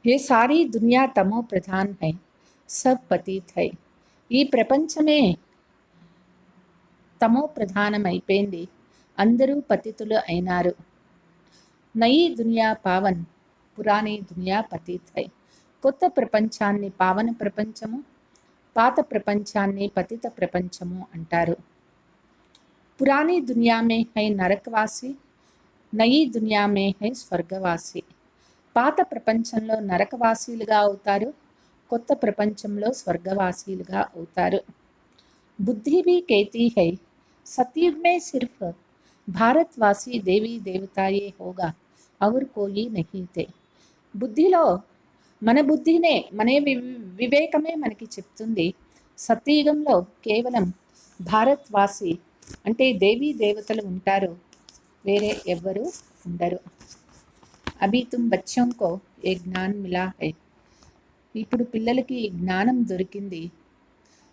ఏ సారీ దునియా తమో ప్రధాన్ హై, సబ్ పతిత్ హై. ఈ ప్రపంచమే తమో ప్రధానం అయిపోయింది, అందరూ పతితులు అయినారు. నయీ దునియా పావన్, పురాణీ దునియా పతిత్ హై. కొత్త ప్రపంచాన్ని పావన ప్రపంచము, పాత ప్రపంచాన్ని పతిత ప్రపంచము అంటారు. పురాణీ దునియా మే హై నరకవాసి, నయీ దునియా మే హై స్వర్గవాసి. పాత ప్రపంచంలో నరకవాసీలుగా అవుతారు, కొత్త ప్రపంచంలో స్వర్గవాసీలుగా అవుతారు. బుద్ధి భీ कहती है सतयुग में सिर्फ भारतवासी देवी देवताये होगा और कोई नहीं थे. బుద్ధిలో మన బుద్ధినే, వివేకమే మనకి చెప్తుంది, సత్యయుగంలో కేవలం భారత్వాసి అంటే దేవీ దేవతలు ఉంటారు, వేరే ఎవ్వరు ఉండరు. అభి తుమ్ బచ్చోं को ఏ జ్ఞాన్ మిలా హై. ఇప్పుడు పిల్లలకి ఈ జ్ఞానం దొరికింది.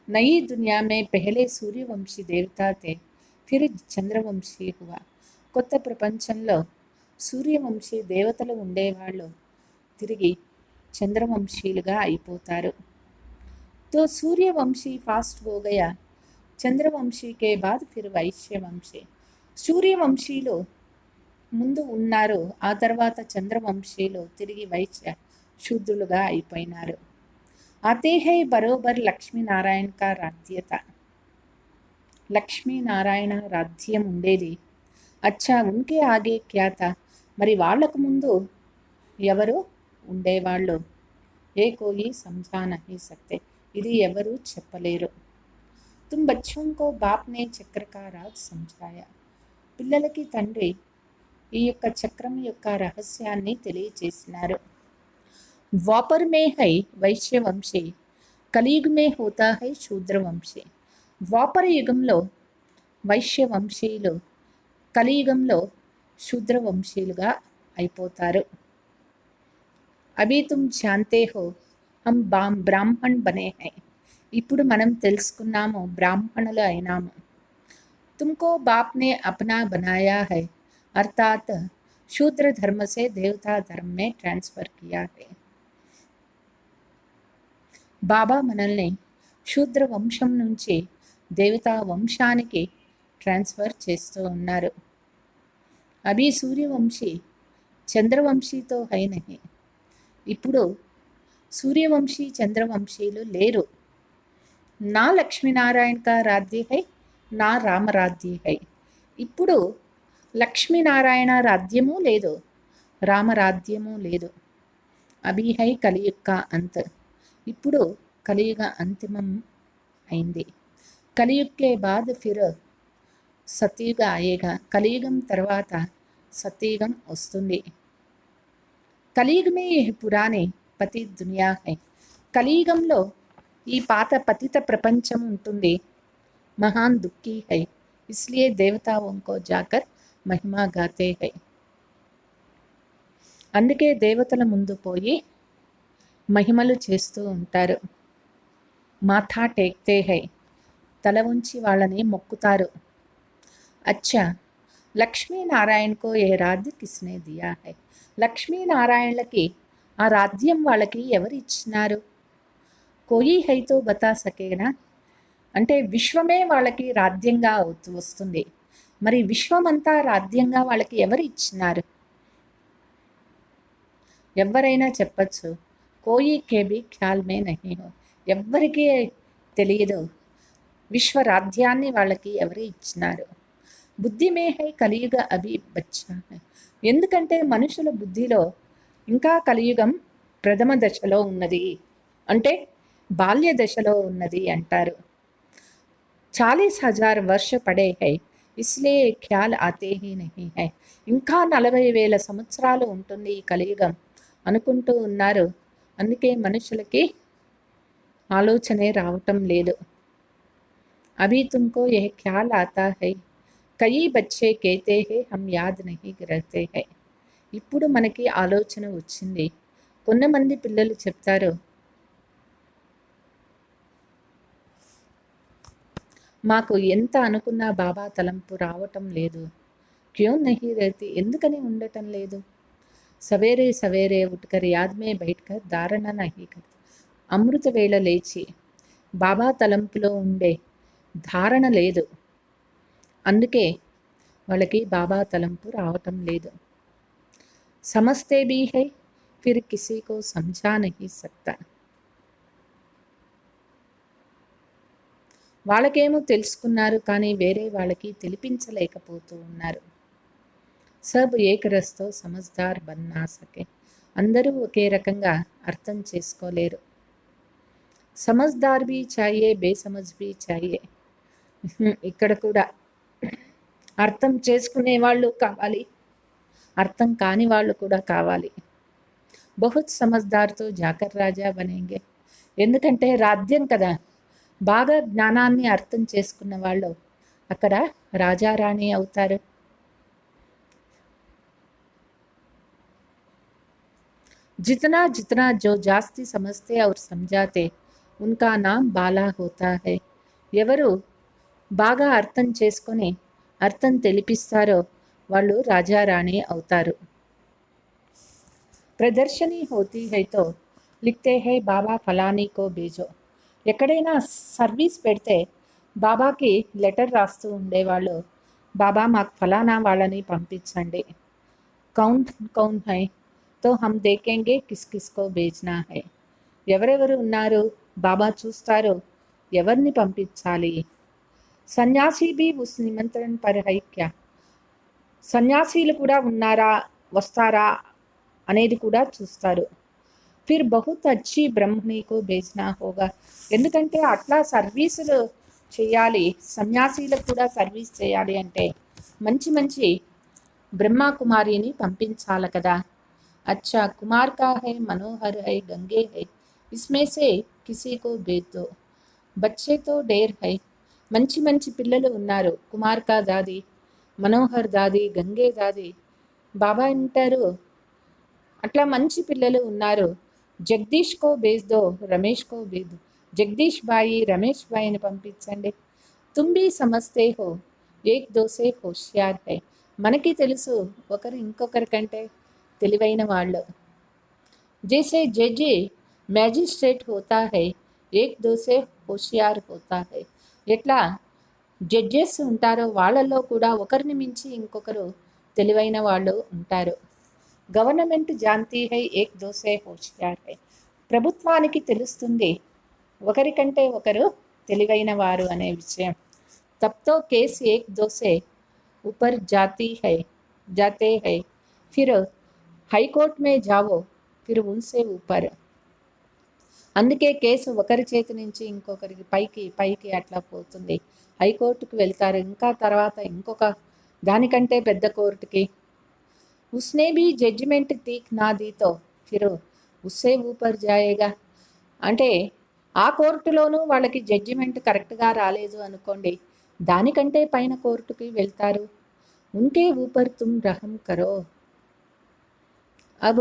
నయీ దునియా మే పెహలే సూర్యవంశీ దేవతా తే ఫిర్ చంద్రవంశీ హువా. కొత్త ప్రపంచంలో సూర్యవంశీ దేవతలు ఉండేవాళ్ళు తిరిగి చంద్రవంశీలుగా అయిపోతారు. తో సూర్యవంశీ ఫాస్ట్ హో గయా, చంద్రవంశీ కే బాద్ ఫిర్ వైశ్యవంశీ. సూర్యవంశీలు ముందు ఉన్నారు, ఆ తర్వాత చంద్రవంశీలు తిరిగి వైశ్య శూద్రులుగా అయిపోయినారు. ఆతే హై బరోబర్ లక్ష్మీనారాయణ కా రాధ్యత. లక్ష్మీనారాయణ రాధ్యం ఉండేది. అచ్చా ఉన్కే ఆగే క్యా థా. మరి వాళ్లకు ముందు ఎవరు ఉండేవాళ్ళు? ఏ కోయి సమఝా నహీ సక్తే. ఇది ఎవరు చెప్పలేరు. తుమ్ బచ్చోं को बाप ने చక్ర కా రాజ్ సమझాయా. పిల్లలకి తండ్రి ఈ యొక్క చక్రం యొక్క రహస్యాన్ని తెలియచేసినారు. ద్వాపర్ మే హై వైశ్యవంశీ, కలియుగ్ మే హోతా హై శూద్రవంశీ. ద్వాపర యుగంలో వైశ్యవంశీయులు, కలియుగంలో శూద్రవంశీయులుగా అయిపోతారు. అభి తుమ్ జాన్తే హో హమ్ బ్రాహ్మణ్ బనే హై. ఇప్పుడు మనం తెలుసుకున్నాము, బ్రాహ్మణులు అయినాము. తుమ్కో బాప్ నే అప్నా బనాయా హై, అర్థాత్ శూద్ర ధర్మ సే దేవతా ధర్మ మే ట్రాన్స్ఫర్ కియా హై. బాబా మనల్ని శూద్ర వంశం నుంచి దేవతా వంశానికి ట్రాన్స్ఫర్ చేస్తూ ఉన్నారు. అభి సూర్యవంశీ చంద్రవంశీతో హై నహి. ఇప్పుడు సూర్యవంశీ చంద్రవంశీలు లేరు. నా లక్ష్మీనారాయణ కా రాధ్య హై, నా రామరాధ్య హై. ఇప్పుడు లక్ష్మీనారాయణ రాధ్యము లేదు, రామరాధ్యము లేదు. అభి హై కలియుగ్ కా అంత్. ఇప్పుడు కలియుగ అంతిమం అయింది. కలియుగ్ కే బాద్ ఫిర్ సత్యుగ ఆయేగా. కలియుగం తర్వాత సత్యుగం వస్తుంది. కలియుగ్ మే పురాణే పతి దునియా హై. కలియుగంలో ఈ పాత పతిత ప్రపంచం ఉంటుంది. మహాన్ దుఃఖీ హై, ఇస్లియే దేవతాओं को जाकर మహిమా గాతే హై. అందుకే దేవతల ముందు పోయి మహిమలు చేస్తూ ఉంటారు. మాథా టేక్తే హై, తల ఉంచి వాళ్ళని మొక్కుతారు. అచ్చా లక్ష్మీనారాయణకో ఏ రాధ్య కిస్నే దియా హై. లక్ష్మీనారాయణలకి ఆ రాధ్యం వాళ్ళకి ఎవరు ఇచ్చినారు? కోయి హైతో బతా సకేనా. అంటే విశ్వమే వాళ్ళకి రాధ్యంగా వస్తుంది. మరి విశ్వమంతా రాధ్యంగా వాళ్ళకి ఎవరు ఇచ్చినారు? ఎవరైనా చెప్పచ్చు. కోయి కేబి ఖ్యాల్ మే నహీ హో. ఎవ్వరికీ తెలియదు విశ్వరాధ్యాన్ని వాళ్ళకి ఎవరు ఇచ్చినారు. బుద్ధి మే హై కలియుగ అభి బచ్చా హై. ఎందుకంటే మనుషుల బుద్ధిలో ఇంకా కలియుగం ప్రథమ దశలో ఉన్నది, అంటే బాల్య దశలో ఉన్నది అంటారు. 40,000 వర్ష పడే high, ఇస్లియే khayal Aathe he Nahi high. ఇంకా 40,000 సంవత్సరాలు ఉంటుంది ఈ కలియుగం అనుకుంటూ ఉన్నారు. అందుకే మనుషులకి ఆలోచనే రావటం లేదు. అభి తుమ్కో యహ్ ఖ్యాల్ ఆతా హై, కయి బచ్చే కేతే హై హమ్ యాద్ నహీ రహతే హై. ఇప్పుడు మనకి ఆలోచన వచ్చింది. కొంతమంది పిల్లలు చెప్తారు, మాకు ఎంత అనుకున్నా బాబా తలంపు రావటం లేదు. క్యూ నహీ రహతి. ఎందుకని ఉండటం లేదు? సవేరే సవేరే ఉట్కర్ యాద్ మే బైఠకర్ ధారణ నహీ కర్. అమృత వేళ లేచి బాబా తలంపులో ఉండే ధారణ లేదు. అందుకే వాళ్ళకి బాబా తలంపు రావటం లేదు. సమస్తే భీ హై ఫిర్ కిసీ కో సమఝా నహీ సక్తా. వాళ్ళకేమో తెలుసుకున్నారు, కానీ వేరే వాళ్ళకి తెలిపించలేకపోతూ ఉన్నారు. సబ్ ఏక్ రస్తో సమజ్దార్ బన్ నా సకే. అందరూ ఒకే రకంగా అర్థం చేసుకోలేరు. సమజ్దార్ భీ చాయే, బేసమజ్ భీ చాయే. ఇక్కడ కూడా అర్థం చేసుకునే వాళ్ళు కావాలి, అర్థం కాని వాళ్ళు కూడా కావాలి. బహుత్ సమజ్దార్తో జాకర్ రాజా బనేంగే. ఎందుకంటే రాజ్యం కదా, బాగా జ్ఞానాన్ని అర్థం చేసుకున్న వాళ్ళు అక్కడ రాజారాణి అవుతారు. जितना जितना जो జాస్తి समझते और समझाते उनका नाम బాలా होता है. ఎవరు బాగా అర్థం చేసుకొని అర్థం తెలిపిస్తారో వాళ్ళు రాజారాణి అవుతారు. ప్రదర్శని హోతీ హై తో లిఖతే హై బాబా ఫలానీ కో భేజో. ఎక్కడైనా సర్వీస్ పెడితే బాబాకి లెటర్ రాస్తూ ఉండేవాళ్ళు, బాబా మాకు ఫలానా వాళ్ళని పంపించండి. కౌన్ కౌన్ హై తో హమ్ దేఖేంగే కిస్ కిస్కో భేజ్నా హై. ఎవరెవరు ఉన్నారు బాబా చూస్తారు, ఎవరిని పంపించాలి. సన్యాసి భీ ఉస్ నిమంత్రణ పర్ హై క్యా. సన్యాసీలు కూడా ఉన్నారా, వస్తారా అనేది కూడా చూస్తారు. ఫిర్ బహుత్ అచ్చి బ్రహ్మణికో భేజ్నా హోగా. ఎందుకంటే అట్లా సర్వీసులు చేయాలి, సన్యాసీలకు కూడా సర్వీస్ చేయాలి అంటే మంచి మంచి బ్రహ్మ కుమారిని పంపించాలి కదా. अच्छा कुमार का है, मनोहर है, गंगे है, इसमें से किसी को भेज दो. बच्चे तो ढेर है. మంచి మంచి పిల్లలు ఉన్నారు, కుమార్ కా దాది, మనోహర్ దాది, గంగే దాది. బాబా అంటారు అట్లా మంచి పిల్లలు ఉన్నారు. జగదీష్ కో భేజ్ దో, రమేష్ కో భేజ్ దో. జగదీష్ బాయి, రమేష్ బాయిని పంపించండి. తుమ్ భీ సమజ్తే హో ఏక్ దో సే హోషియార్ హై. మనకి తెలుసు ఒకరు ఇంకొకరి కంటే తెలివైన వాళ్ళు. జైసే జడ్జి మ్యాజిస్ట్రేట్ హోతా హై, ఏక్ దో సే హోషియార్ హోతా హై. ఎట్లా జడ్జెస్ ఉంటారో వాళ్ళల్లో కూడా ఒకరిని మించి ఇంకొకరు తెలివైన వాళ్ళు ఉంటారు. గవర్నమెంట్ జాన్తీ హై, ఏక్ దో సే హోషియార్ హై. ప్రభుత్వానికి తెలుస్తుంది ఒకరికంటే ఒకరు తెలివైన వారు అనే విషయం. తబ్తో కేసు ఏక్ దో సే ऊपर जाते हैं फिर హైకోర్టు మే జావో ఫిర్ ఉన్సే ఊపర్. అందుకే కేసు ఒకరి చేతి నుంచి ఇంకొకరికి పైకి పైకి అట్లా పోతుంది. హైకోర్టుకు వెళ్తారు, ఇంకా తర్వాత ఇంకొక దానికంటే పెద్ద కోర్టుకి. ఉస్నే భీ జడ్జిమెంట్ తీక్ నా దీతో ఫిర్ ఉస్సే ఊపర్ జాయేగా. అంటే ఆ కోర్టులోనూ వాళ్ళకి జడ్జిమెంట్ కరెక్ట్గా రాలేదు అనుకోండి, దానికంటే పైన కోర్టుకి వెళ్తారు. ఉన్కే ఊపర్ తుమ్ రహం కరో. అబ్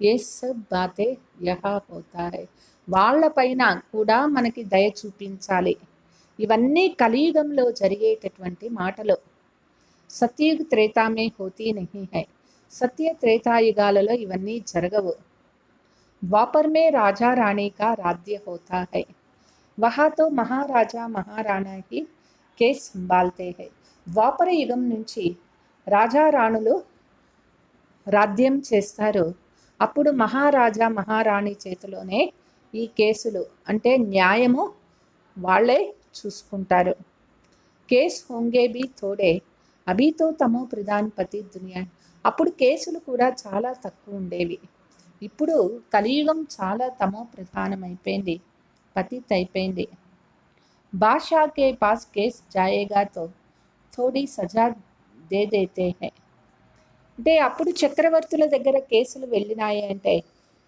ఏ సబ్ బాతే యహా హోతా హై. వాళ్ళపైన కూడా మనకి దయ చూపించాలి. ఇవన్నీ కలియుగంలో జరిగేటటువంటి మాటలు. సత్యుగ్ త్రేతామే హోతీ నహీ హై. సత్య త్రేతాయుగాలలో ఇవన్నీ జరగవు. ద్వాపర్ మే రాజా రాణి కా రాజ్య హోతా హై. వహా తో మహారాజా మహారాణా హి కేస్ సంభాల్తే హై. ద్వాపర యుగం నుంచి రాజా రాణులు రాజ్యం చేస్తారు. అప్పుడు మహారాజా మహారాణి చేతిలోనే ఈ కేసులు అంటే న్యాయము వాళ్ళే చూసుకుంటారు. కేస్ హోంగే బి థోడే అభితో తమో ప్రధాన్ పతి దునియా. అప్పుడు కేసులు కూడా చాలా తక్కువ ఉండేవి. ఇప్పుడు కలియుగం చాలా తమో ప్రధానమైపోయింది, పతిత్ అయిపోయింది. బాషా కే పాస్ కేస్ జాయేగా తో థోడీ సజా దే దేతే హై. అంటే అప్పుడు చక్రవర్తుల దగ్గర కేసులు వెళ్ళినాయి అంటే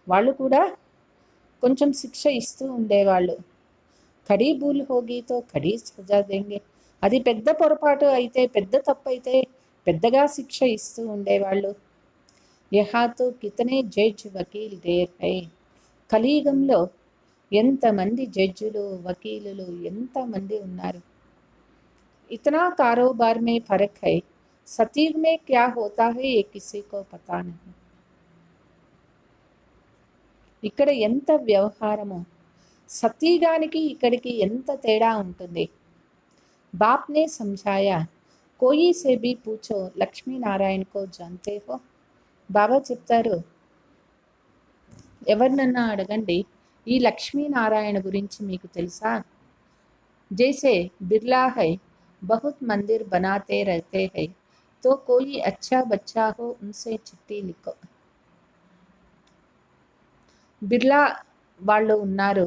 వాళ్ళు కూడా కొంచెం శిక్ష ఇస్తూ ఉండేవాళ్ళు. కడీ భూల్ హోగీతో కడీ సజా దేంగే. అది పెద్ద పొరపాటు అయితే, పెద్ద తప్పు అయితే పెద్దగా శిక్ష ఇస్తూ ఉండేవాళ్ళు. యహాతో కితనే జడ్జ్ వకీల్ దేర్ హై. కలియుగంలో ఎంతమంది జడ్జిలు వకీలులు ఎంతమంది ఉన్నారు. ఇతనా కారోబార్ మే ఫరక్ హై. సతీగ్ మే క్యా హోతా హై ఏ కిసీ కో పతా నహీ. ఇక్కడ ఎంత వ్యవహారమో, సతీగానికి ఇక్కడికి ఎంత తేడా ఉంటుంది. బాప్ నే సమझाया కోయి సే భీ పూచో లక్ష్మీనారాయణ కో జాన్తే హో. బాబా చెప్తారు ఎవరినన్నా అడగండి, ఈ లక్ష్మీనారాయణ గురించి మీకు తెలుసా. జైసే బిర్లా హై बहुत मंदिर बनाते रहते हैं तो कोई अच्छा बच्चा हो उनसे चिट्ठी लिखो. బిర్లా వాళ్ళు ఉన్నారు,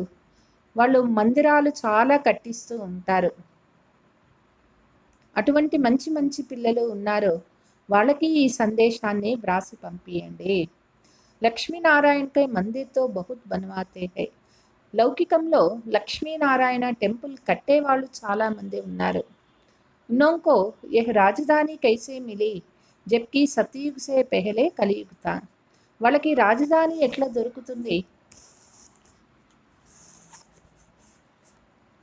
వాళ్ళు మందిరాలు చాలా కట్టిస్తూ ఉంటారు. అటువంటి మంచి మంచి పిల్లలు ఉన్నారు, వాళ్ళకి ఈ సందేశాన్ని వ్రాసి పంపియండి. లక్ష్మీనారాయణ కే మందిర్తో బహుత్ బనవాతే హై. లౌకికంలో లక్ష్మీనారాయణ టెంపుల్ కట్టేవాళ్ళు చాలామంది ఉన్నారు. उनको यह రాజధాని कैसे मिली जबकि सतयुग से पहले కలియుग था వాళ్ళకి రాజధాని ఎట్లా దొరుకుతుంది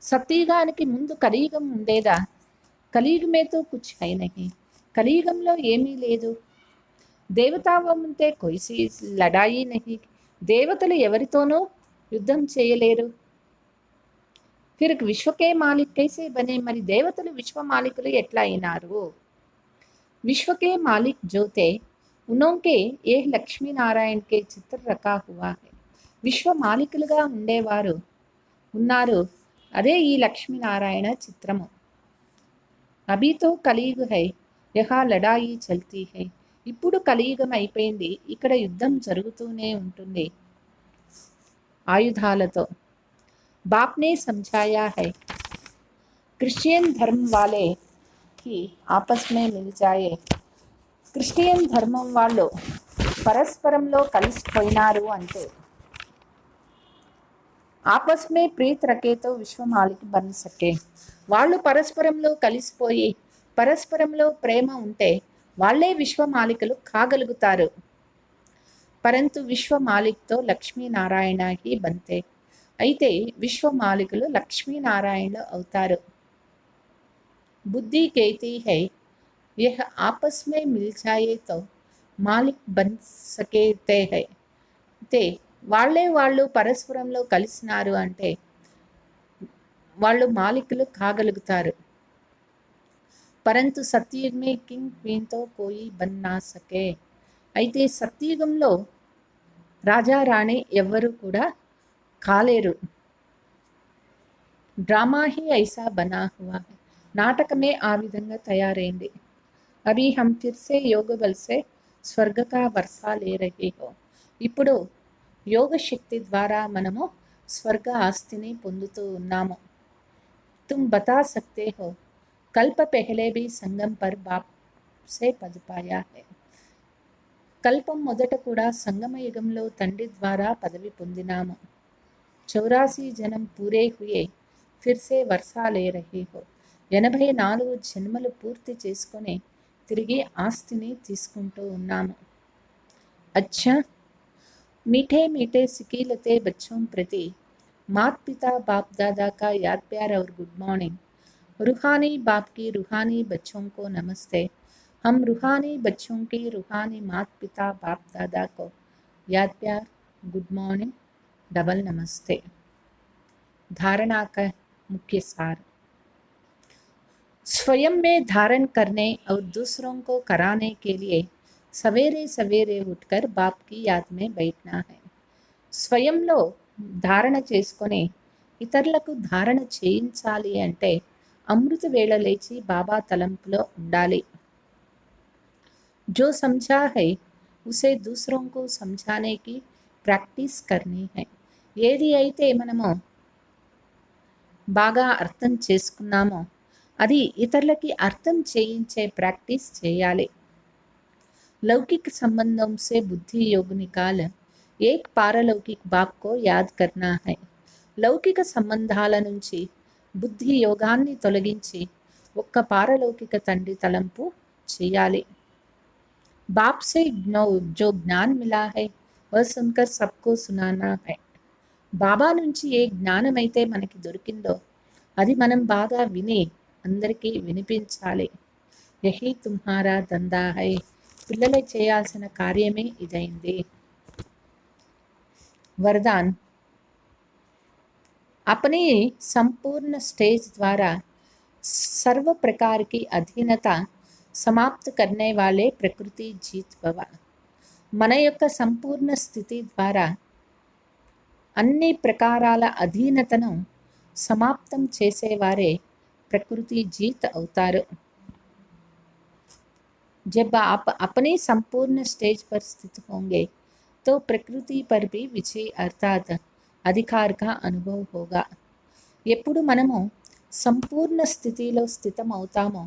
సత్యయుగానికి ముందు కలియుగం ఉండేదా కలియుగ में तो कुछ है नहीं కలియుగంలో ఏమీ లేదు దేవతావం ఉంటే कोई सी लड़ाई नहीं దేవతలు ఎవరితోనూ యుద్ధం చేయలేరు फिर विश्व के मालिक कैसे बने మరి దేవతలు విశ్వ మాలికులు ఎట్లా అయినారు विश्व के मालिक जो थे उनके ये लक्ष्मी नारायण के चित्र रखा हुआ है విశ్వ మాలికులుగా ఉండేవారు ఉన్నారు అదే ఈ లక్ష్మీనారాయణ చిత్రము అభి తో కలియుగ హై యహా లడాయి చల్తీ హై ఇప్పుడు కలియుగం అయిపోయింది ఇక్కడ యుద్ధం జరుగుతూనే ఉంటుంది ఆయుధాలతో बाप ने समझाया है क्रिश्चियन धर्म वाले ही आपस में मिल जाए క్రిస్టియన్ ధర్మం వాళ్ళు పరస్పరంలో కలిసిపోయినారు అంటే ఆపస్ మే ప్రీత్ రకేతో విశ్వ మాలిక్ బన్ సకే వాళ్ళు పరస్పరంలో కలిసిపోయి పరస్పరంలో ప్రేమ ఉంటే వాళ్ళే విశ్వ మాలికలు కాగలుగుతారు పరంతు విశ్వ మాలిక్తో లక్ష్మీనారాయణ హి బంతే అయితే విశ్వ మాలికులు లక్ష్మీనారాయణలు అవుతారు బుద్ధి कहती है यह आपस में मिल जाए तो मालिक बन सकते हैं అయితే వాళ్ళు పరస్పరంలో కలిసినారు అంటే వాళ్ళు మాలికులు కాగలుగుతారు పరంతు సత్యయుగ में किंग क्वीन तो कोई बन ना सके అయితే సత్యయుగంలో రాజా రాణి ఎవ్వరూ కూడా కాలేరు డ్రామా హీ ఐసా బనా హువా హై నాటకమే ఆ విధంగా తయారైంది అభి హమ్ ఫిర్ సే యోగ బల్ సే స్వర్గ కా వర్షా లే రహే హో ఇప్పుడు యోగ శక్తి ద్వారా మనము స్వర్గ ఆస్తిని పొందుతూ ఉన్నాము తుమ్ బతా సక్తే హో కల్ప పెహలే భీ సంగం పర్ బాప్ సే పద్ పాయా హై కల్పం మొదట కూడా సంగమ యుగంలో తండ్రి ద్వారా పదవి పొందినాము 84 జన్మ పూరే హుయే ఫిర్ సే వర్షా లే రహే హో 84 జన్మలు పూర్తి చేసుకొని తిరిగి ఆస్తిని తీసుకుంటూ ఉన్నాము అచ్చా मीठे मीठे सिकीलते बच्चों प्रति मात पिता बाप दादा का याद प्यार और गुड मॉर्निंग रूहानी बाप की रूहानी बच्चों को नमस्ते हम रूहानी बच्चों की रूहानी मात पिता बाप दादा को याद प्यार गुड मॉर्निंग डबल नमस्ते धारणा का मुख्य सार स्वयं में धारण करने और दूसरों को कराने के लिए सवेरे सवेरे उठकर बाप की याद में बैठना है స్వయంలో ధారణ చేసుకొని ఇతరులకు ధారణ చేయించాలి అంటే అమృత వేళ లేచి బాబా తలంపులో ఉండాలి जो समझा है उसे दूसरों को समझाने की ప్రాక్టీస్ करनी है ఏది అయితే మనము బాగా అర్థం చేసుకున్నామో అది ఇతరులకి అర్థం చేయించే ప్రాక్టీస్ చేయాలి लौकिक संबंधों से बुद्धि योग निकाल एक पारलौकिक बाप को याद करना है లౌకిక సంబంధాల నుంచి బుద్ధి యోగాన్ని తొలగించి ఒక్క పారలౌకిక తండ్రి తలంపు చేయాలి बाप से जो ज्ञान मिला है वह सुनकर सबको सुनाना है బాబా నుంచి ఏ జ్ఞానం అయితే మనకి దొరికిందో అది మనం బాగా విని అందరికీ వినిపించాలి యహీ తుమ్హారా దందా హై పిల్లలే చేయాల్సిన కార్యమే ఇదైంది वरदान अपनी संपूर्ण स्टेज द्वारा सर्व प्रकार की अधीनता समाप्त करने वाले प्रकृति जीत भव మన యొక్క సంపూర్ణ స్థితి ద్వారా అన్ని ప్రకారాల అధీనతను సమాప్తం చేసేవారే ప్రకృతి జీత్ అవుతారు जब आप अपने संपूर्ण स्टेज पर स्थित होंगे तो प्रकृति पर भी विजय अर्थात अधिकार का अनुभव होगा ఎప్పుడు మనము సంపూర్ణ స్థితిలో స్థితం అవుతామో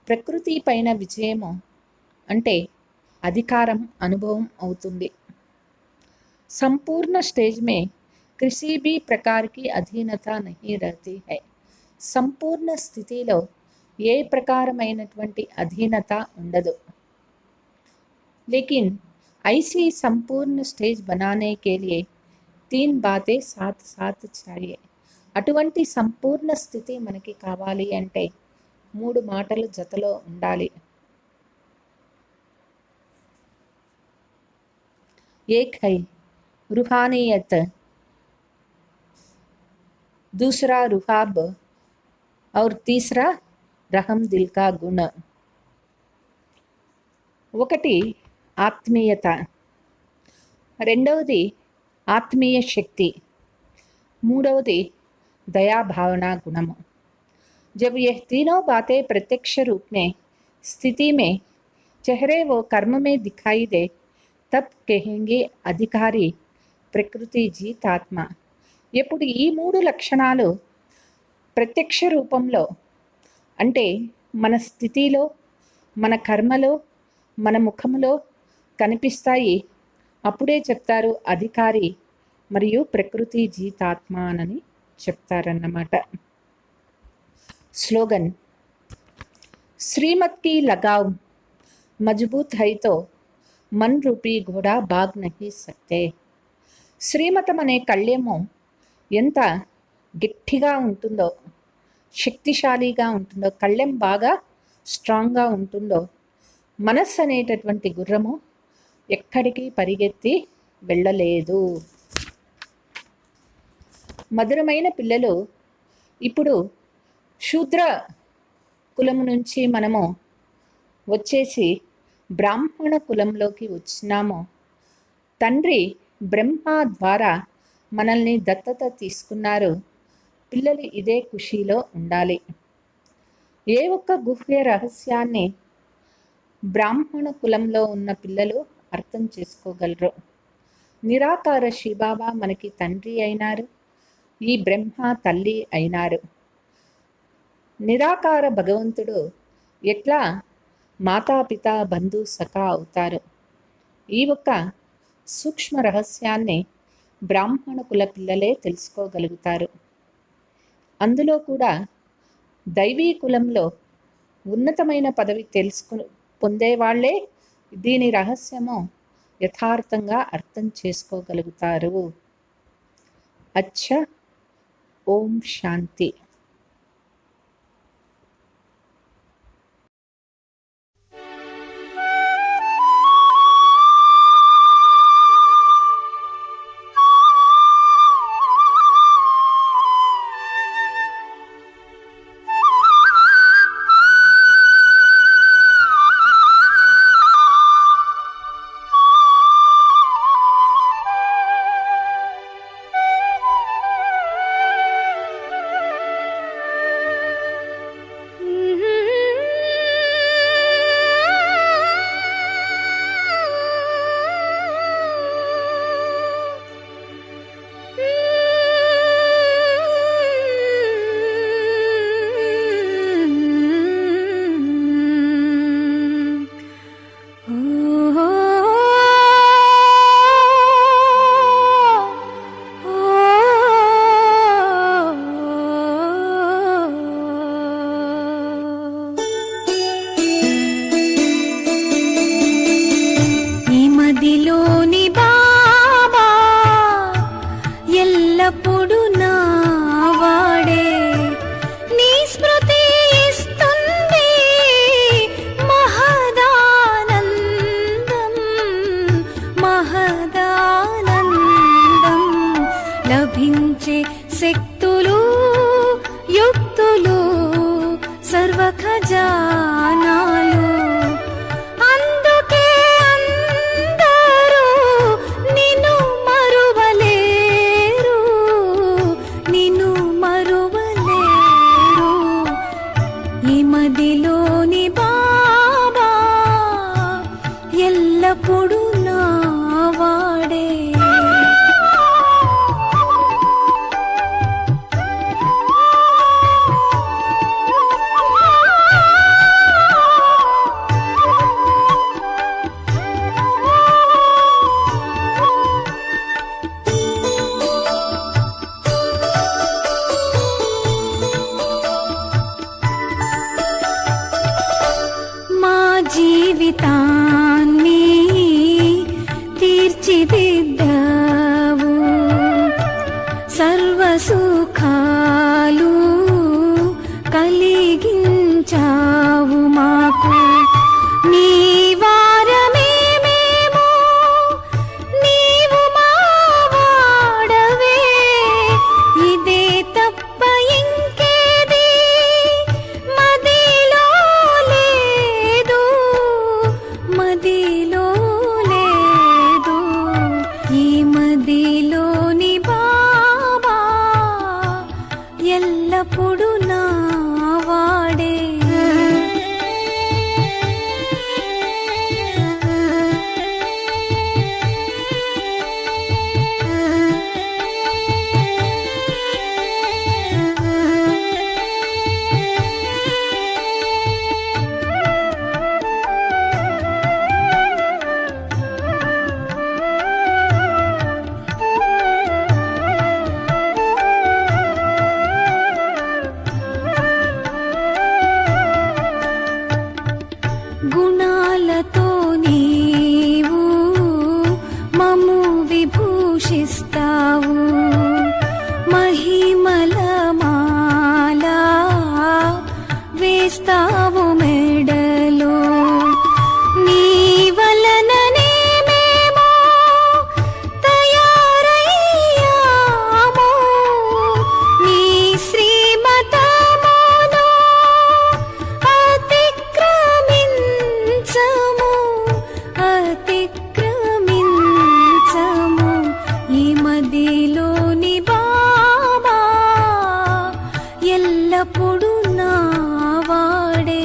ప్రకృతి పైన విజయము అంటే అధికారం అనుభవం అవుతుంది संपूर्ण स्टेज में किसी भी प्रकार की अधीनता नहीं रहती है సంపూర్ణ స్థితిలో ఏ ప్రకారమైనటువంటి అధీనత ఉండదు. लेकिन ऐसी संपूर्ण स्टेज बनाने के लिए 3 बातें साथ साथ चाहिए. అటువంటి సంపూర్ణ స్థితి మనకి కావాలి అంటే 3 మాటలు జతలో ఉండాలి. एक है रूहानियत, दूसरा रुहाब और तीसरा रहम दिल का गुण. ఒకటి ఆత్మీయత, రెండవది ఆత్మీయ శక్తి, మూడవది दयाभावना गुणम. जब यह तीनों बातें प्रत्यक्ष रूप में स्थिति में चेहरे व कर्म में दिखाई दे तब कहेंगे अधिकारी प्रकृति जीतात्మ. ఎప్పుడు ఈ 3 లక్షణాలు ప్రత్యక్ష రూపంలో అంటే మన స్థితిలో, మన కర్మలో, మన ముఖంలో కనిపిస్తాయి, అప్పుడే చెప్తారు అధికారి మరియు ప్రకృతి జీతాత్మ అని చెప్తారన్నమాట. స్లోగన్, శ్రీమత్ కి लगाव मजबूत है तो मन रूपी घोड़ा भाग नहीं सकते. శ్రీమతం అనే కళ్యము ఎంత గట్టిగా ఉంటుందో, శక్తిశాలిగా ఉంటుందో, కళ్యం బాగా స్ట్రాంగ్గా ఉంటుందో, మనస్సు అనేటటువంటి గుర్రము ఎక్కడికి పరిగెత్తి వెళ్ళలేదు. మధురమైన పిల్లలు, ఇప్పుడు శూద్ర కులము నుంచి మనము వచ్చేసి బ్రాహ్మణ కులంలోకి వచ్చినాము. తండ్రి బ్రహ్మ ద్వారా మనల్ని దత్తత తీసుకున్నారు. పిల్లలు ఇదే ఖుషీలో ఉండాలి. ఏ ఒక్క గుహ్య రహస్యాన్ని బ్రాహ్మణ కులంలో ఉన్న పిల్లలు అర్థం చేసుకోగలరు. నిరాకార శివబాబా మనకి తండ్రి అయినారు, ఈ బ్రహ్మ తల్లి అయినారు. నిరాకార భగవంతుడు ఎట్లా మాతాపిత బంధు సఖా అవుతారు. ఈ ఒక్క సూక్ష్మ రహస్యాన్ని బ్రాహ్మణ కుల పిల్లలే తెలుసుకోగలుగుతారు. అందులో కూడా దైవీ కులంలో ఉన్నతమైన పదవి పొందేవాళ్లే దీని రహస్యము యథార్థంగా అర్థం చేసుకోగలుగుతారు. అచ్చ, ఓం శాంతి. నిలిచావు మాకు నీ వారమే మేము నీవు మా వాడవే ఇదే తప్ప ఇంకేది మదిలో లేదు మదిలో లేదు ఈ మదిలోని బాబా ఎల్లప్పుడూ నా వాడే గుణాలతో నీవు మము విభూషిస్తావు మహిమల మాల వేస్తావు మెడలో నీ వలననే మేము తయారయ్యాము నీ శ్రీమతమును అతిక్రమించము ఈ మదిలోని బాబా ఎల్లప్పుడూ నా వాడే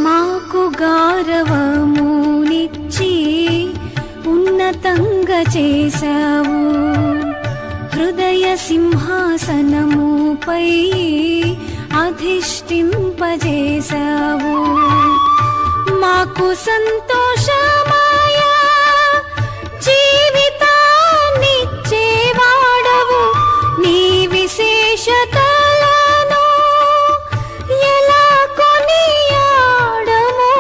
మాకు గారవమునిచ్చి ఉన్నతంగా చేశావు హృదయ సింహాసనముపై అధిష్ఠింపజేశావు మాకు సంతోషమాయ జీవితాన్నిచ్చేవాడవు నీ విశేషతలను ఎలా కొనియాడము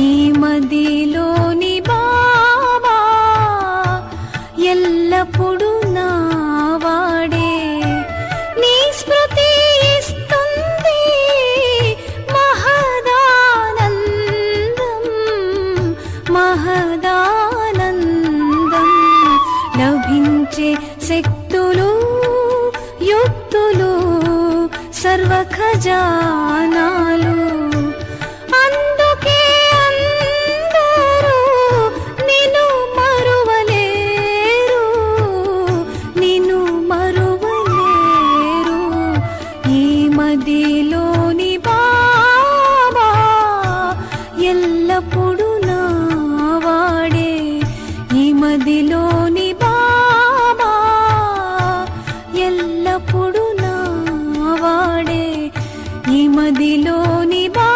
ఈ మదిలోని బాబా ఎల్లప్పుడూ నా వాడే నీ స్మృతి ఇస్తుంది మహదానందం మహదానందం లభించే శక్తులు యుక్తులు సర్వ ఖజానాలు అందుకే అందరూ నిన్ను మరువలేరు నిన్ను మరువలేరు ఈ మదిలోని బాబా ఎల్లప్పుడూ నా వాడే ఈ మదిలోని బాబా ఎల్లప్పుడూ నా వాడే ఈ మదిలోని బాబా